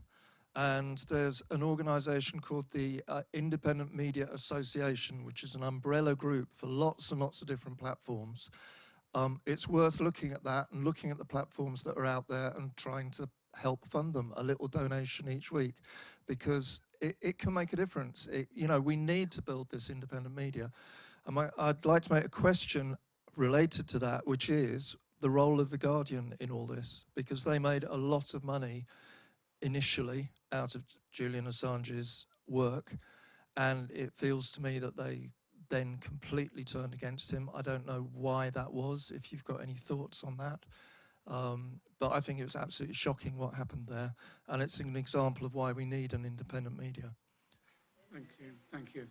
And there's an organization called the Independent Media Association, which is an umbrella group for lots and lots of different platforms. It's worth looking at that and looking at the platforms that are out there and trying to help fund them, a little donation each week, because it can make a difference. You know, we need to build this independent media. And I'd like to make a question related to that, which is the role of The Guardian in all this, because they made a lot of money initially out of Julian Assange's work, and it feels to me that they then completely turned against him. I don't know why that was, if you've got any thoughts on that. But I think it was absolutely shocking what happened there, and it's an example of why we need an independent media. Thank you, thank you.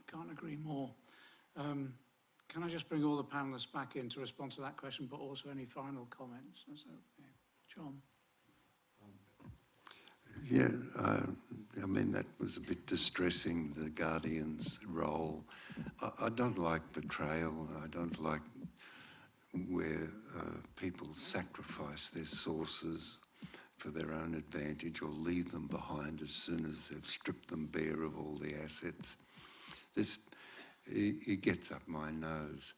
Can't agree more. Can I just bring all the panelists back in to respond to that question, but also any final comments? That's okay. John. Yeah, I mean, that was a bit distressing, the Guardian's role. I don't like betrayal. I don't like where people sacrifice their sources for their own advantage or leave them behind as soon as they've stripped them bare of all the assets. It gets up my nose.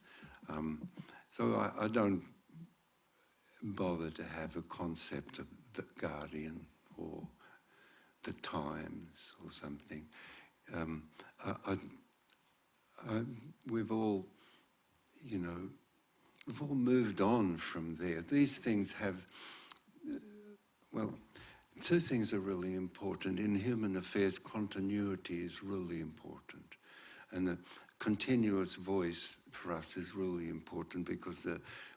So I don't bother to have a concept of the Guardian or the Times or something. We've all, you know, we've all moved on from there. These things have, well, two things are really important. In human affairs, continuity is really important. And the continuous voice for us is really important because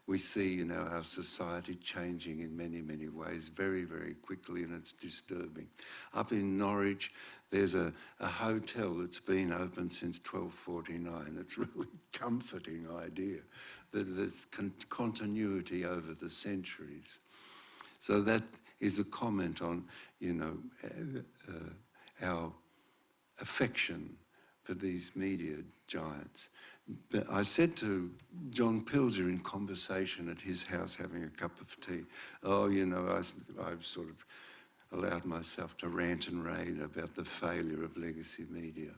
we see, you know, our society changing in many, many ways very, very quickly, and it's disturbing. Up in Norwich, there's a hotel that's been open since 1249. It's a really comforting idea that there's continuity over the centuries. So that is a comment on, you know, our affection for these media giants. But I said to John Pilger in conversation at his house having a cup of tea, oh, you know, I've sort of allowed myself to rant and rave about the failure of legacy media.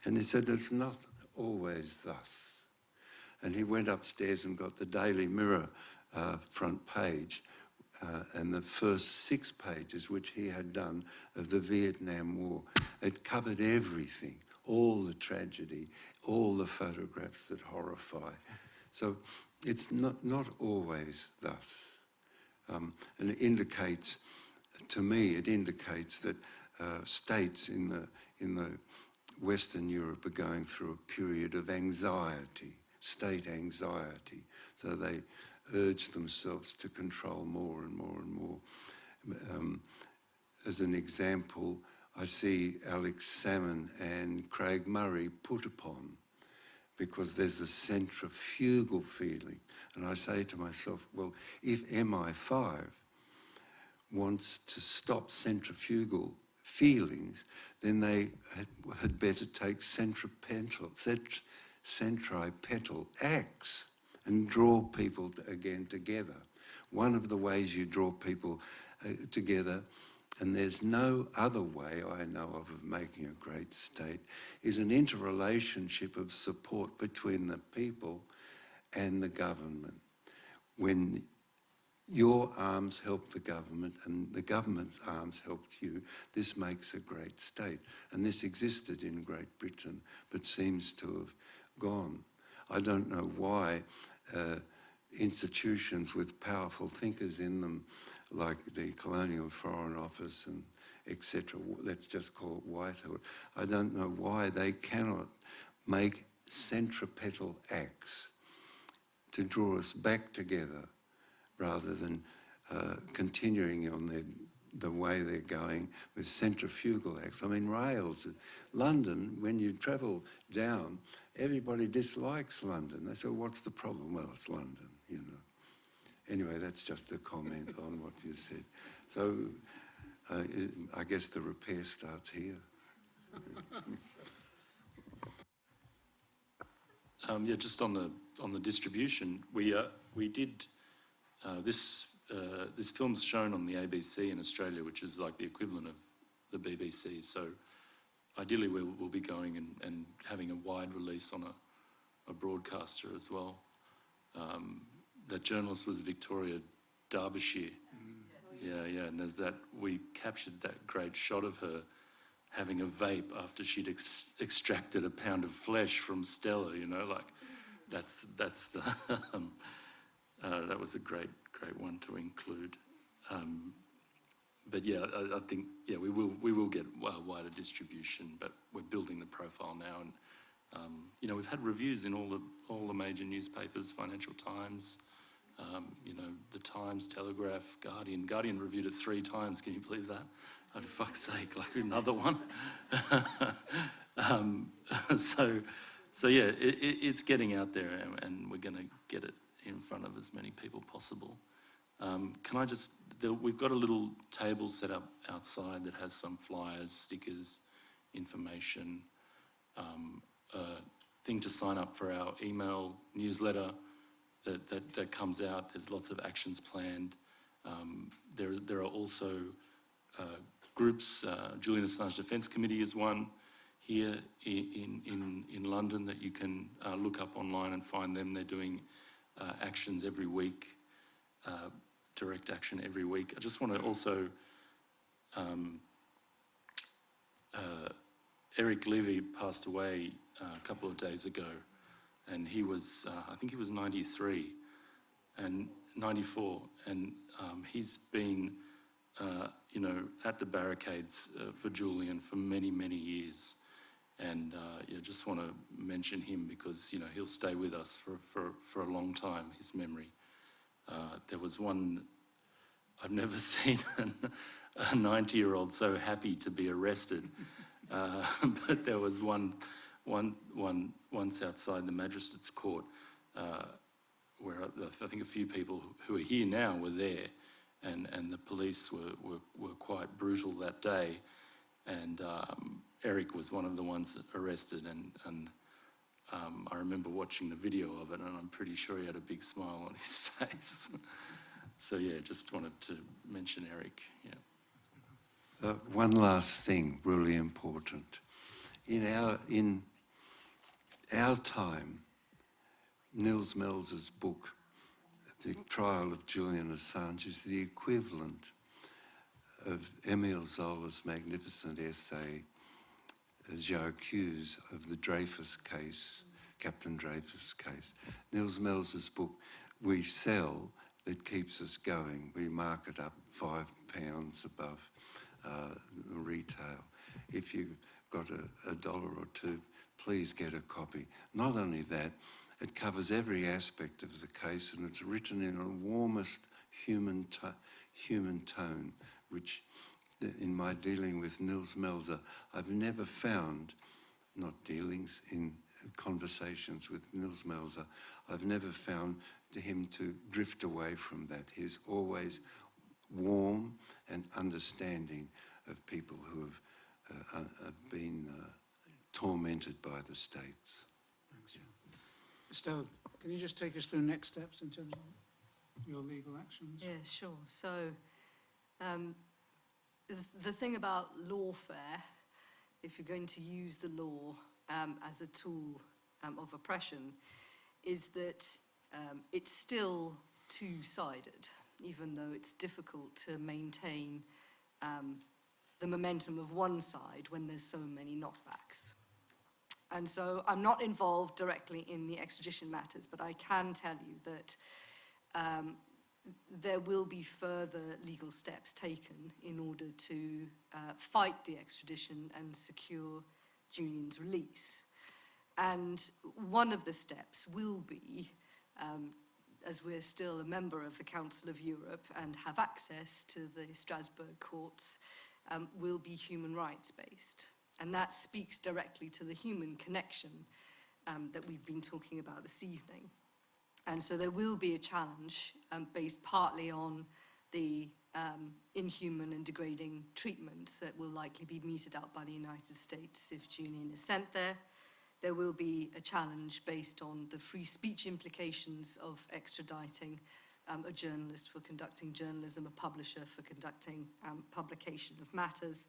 And he said, it's not always thus. And he went upstairs and got the Daily Mirror front page and the first 6 pages, which he had done, of the Vietnam War. It covered everything. All the tragedy, all the photographs that horrify. So it's not always thus. And it indicates, to me, it indicates that states in the Western Europe are going through a period of anxiety, state anxiety. So they urge themselves to control more and more and more. As an example, I see Alex Salmon and Craig Murray put upon because there's a centrifugal feeling. And I say to myself, well, if MI5 wants to stop centrifugal feelings, then they had better take centripetal acts and draw people again together. One of the ways you draw people together, and there's no other way I know of making a great state, is an interrelationship of support between the people and the government. When your arms helped the government and the government's arms helped you. This makes a great state. And this existed in Great Britain, but seems to have gone. I don't know why institutions with powerful thinkers in them, like the Colonial Foreign Office and etc., let's just call it Whitehead, I don't know why they cannot make centripetal acts to draw us back together rather than continuing on the way they're going with centrifugal acts. I mean, rails, London, when you travel down, everybody dislikes London. They say, what's the problem? Well, it's London, you know. Anyway, that's just a comment on what you said. So I guess the repair starts here. Yeah, just on the distribution, we did this film's shown on the ABC in Australia, which is like the equivalent of the BBC. So ideally, we'll be going and having a wide release on a broadcaster as well. That journalist was Victoria Derbyshire. Yeah, and there's that, we captured that great shot of her having a vape after she'd extracted a pound of flesh from Estelle, you know, like that's the that was a great one to include. But yeah, I think we will get wider distribution, but we're building the profile now, and you know, we've had reviews in all the major newspapers, Financial Times, you know, the Times, Telegraph, Guardian. Guardian reviewed it 3 times. Can you believe that? Oh, for fuck's sake, like another one. So yeah, it's getting out there, and we're going to get it in front of as many people possible. Can I just, we've got a little table set up outside that has some flyers, stickers, information, a thing to sign up for our email newsletter that comes out. There's lots of actions planned. There are also groups. Julian Assange Defence Committee is one here in London that you can look up online and find them. They're doing actions every week, direct action every week. I just want to also, Eric Levy passed away a couple of days ago, and he was, I think he was 93 and 94, and he's been, you know, at the barricades for Julian for many, many years. And yeah, just want to mention him because, you know, he'll stay with us for a long time, his memory. There was one, I've never seen a 90-year-old so happy to be arrested. But there was once outside the Magistrates' Court where I think a few people who are here now were there, and the police were quite brutal that day, and Eric was one of the ones arrested, and I remember watching the video of it, and I'm pretty sure he had a big smile on his face. So yeah, just wanted to mention Eric. Yeah. One last thing, really important. In our time, Nils Melzer's book, The Trial of Julian Assange, is the equivalent of Emile Zola's magnificent essay, J'accuse, of the Dreyfus case, Captain Dreyfus case. Nils Melzer's book, we sell, that keeps us going. We mark it up £5 above retail. If you've got a dollar or two, please get a copy. Not only that, it covers every aspect of the case, and it's written in the warmest human tone, which in my dealing with Nils Melzer, I've never found, not dealings, in conversations with Nils Melzer, I've never found him to drift away from that. He's always warm and understanding of people who have been tormented by the states. Thanks. Estelle, can you just take us through next steps in terms of your legal actions? Yeah, sure. So the thing about lawfare, if you're going to use the law as a tool of oppression, is that it's still two-sided. even though it's difficult to maintain the momentum of one side when there's so many knockbacks. And so I'm not involved directly in the extradition matters, but I can tell you that there will be further legal steps taken in order to fight the extradition and secure Julian's release. And one of the steps will be, as we're still a member of the Council of Europe and have access to the Strasbourg courts, will be human rights based. And that speaks directly to the human connection that we've been talking about this evening. And so there will be a challenge based partly on the inhuman and degrading treatment that will likely be meted out by the United States if Julian is sent there. There will be a challenge based on the free speech implications of extraditing a journalist for conducting journalism, a publisher for conducting publication of matters.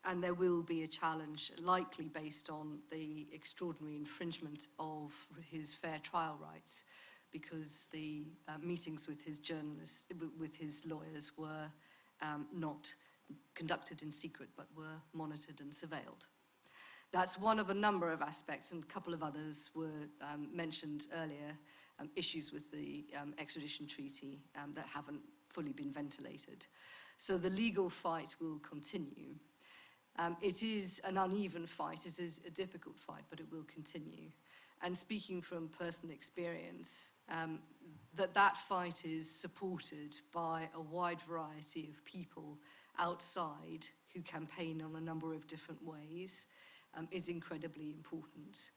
And there will be a challenge likely based on the extraordinary infringement of his fair trial rights, because the meetings with his journalists, with his lawyers, were not conducted in secret, but were monitored and surveilled. That's one of a number of aspects, and a couple of others were mentioned earlier, issues with the extradition treaty that haven't fully been ventilated. So the legal fight will continue. It is an uneven fight, it is a difficult fight, but it will continue. And speaking from personal experience, that fight is supported by a wide variety of people outside who campaign on a number of different ways, is incredibly important.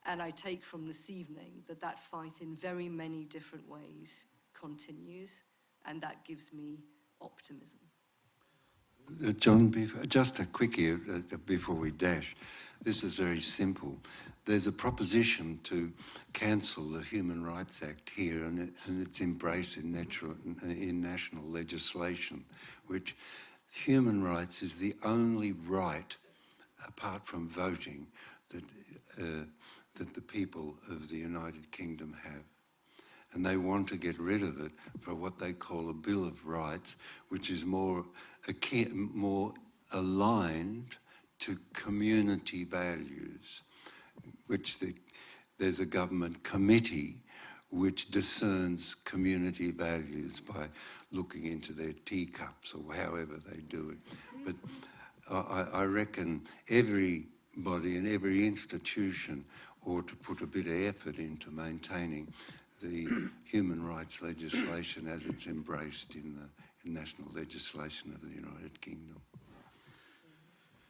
And I take from this evening that that fight in very many different ways continues, and that gives me optimism. John, just a quickie before we dash. This is very simple. There's a proposition to cancel the Human Rights Act here, and it's embraced in national legislation, which human rights is the only right, apart from voting, that the people of the United Kingdom have. And they want to get rid of it for what they call a Bill of Rights, which is more aligned to community values, which there's a government committee which discerns community values by looking into their teacups or however they do it. But I reckon everybody and every institution ought to put a bit of effort into maintaining the human rights legislation as it's embraced in the national legislation of the United Kingdom.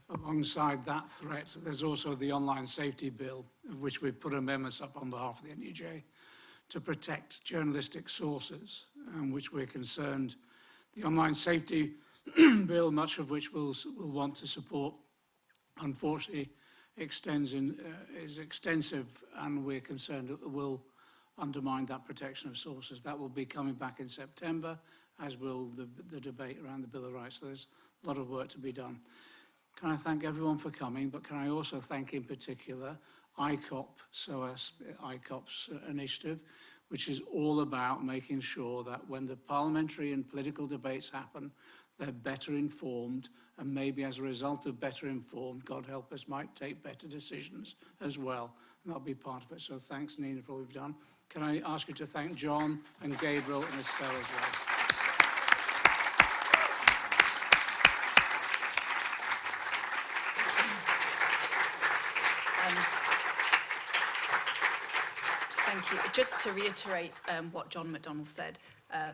Alongside that threat, there's also the Online Safety Bill, of which we've put amendments up on behalf of the NUJ to protect journalistic sources, and which we're concerned. The Online Safety Bill, much of which we'll want to support, unfortunately is extensive, and we're concerned it will undermine that protection of sources. That will be coming back in September, as will the debate around the Bill of Rights. So there's a lot of work to be done. Can I thank everyone for coming, but can I also thank in particular ICOP, SOAS ICOP's initiative, which is all about making sure that when the parliamentary and political debates happen, they're better informed, and maybe as a result of better informed, God help us, might take better decisions as well. And that'll be part of it. So thanks, Nina, for what we've done. Can I ask you to thank John and Gabriel and Estelle as well? Thank you. Just to reiterate what John McDonnell said,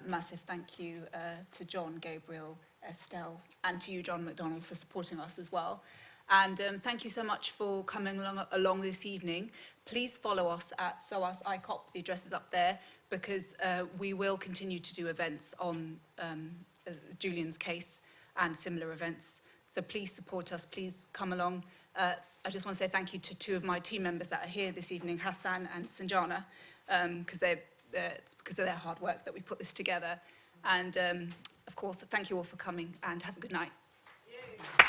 massive thank you to John, Gabriel, Estelle, and to you, John McDonnell, for supporting us as well. And thank you so much for coming along this evening. Please follow us at SOAS ICOP, the address is up there, because we will continue to do events on Julian's case and similar events. So please support us, please come along. I just want to say thank you to two of my team members that are here this evening, Hassan and Sanjana, because it's because of their hard work that we put this together. And of course, thank you all for coming, and have a good night. Yay.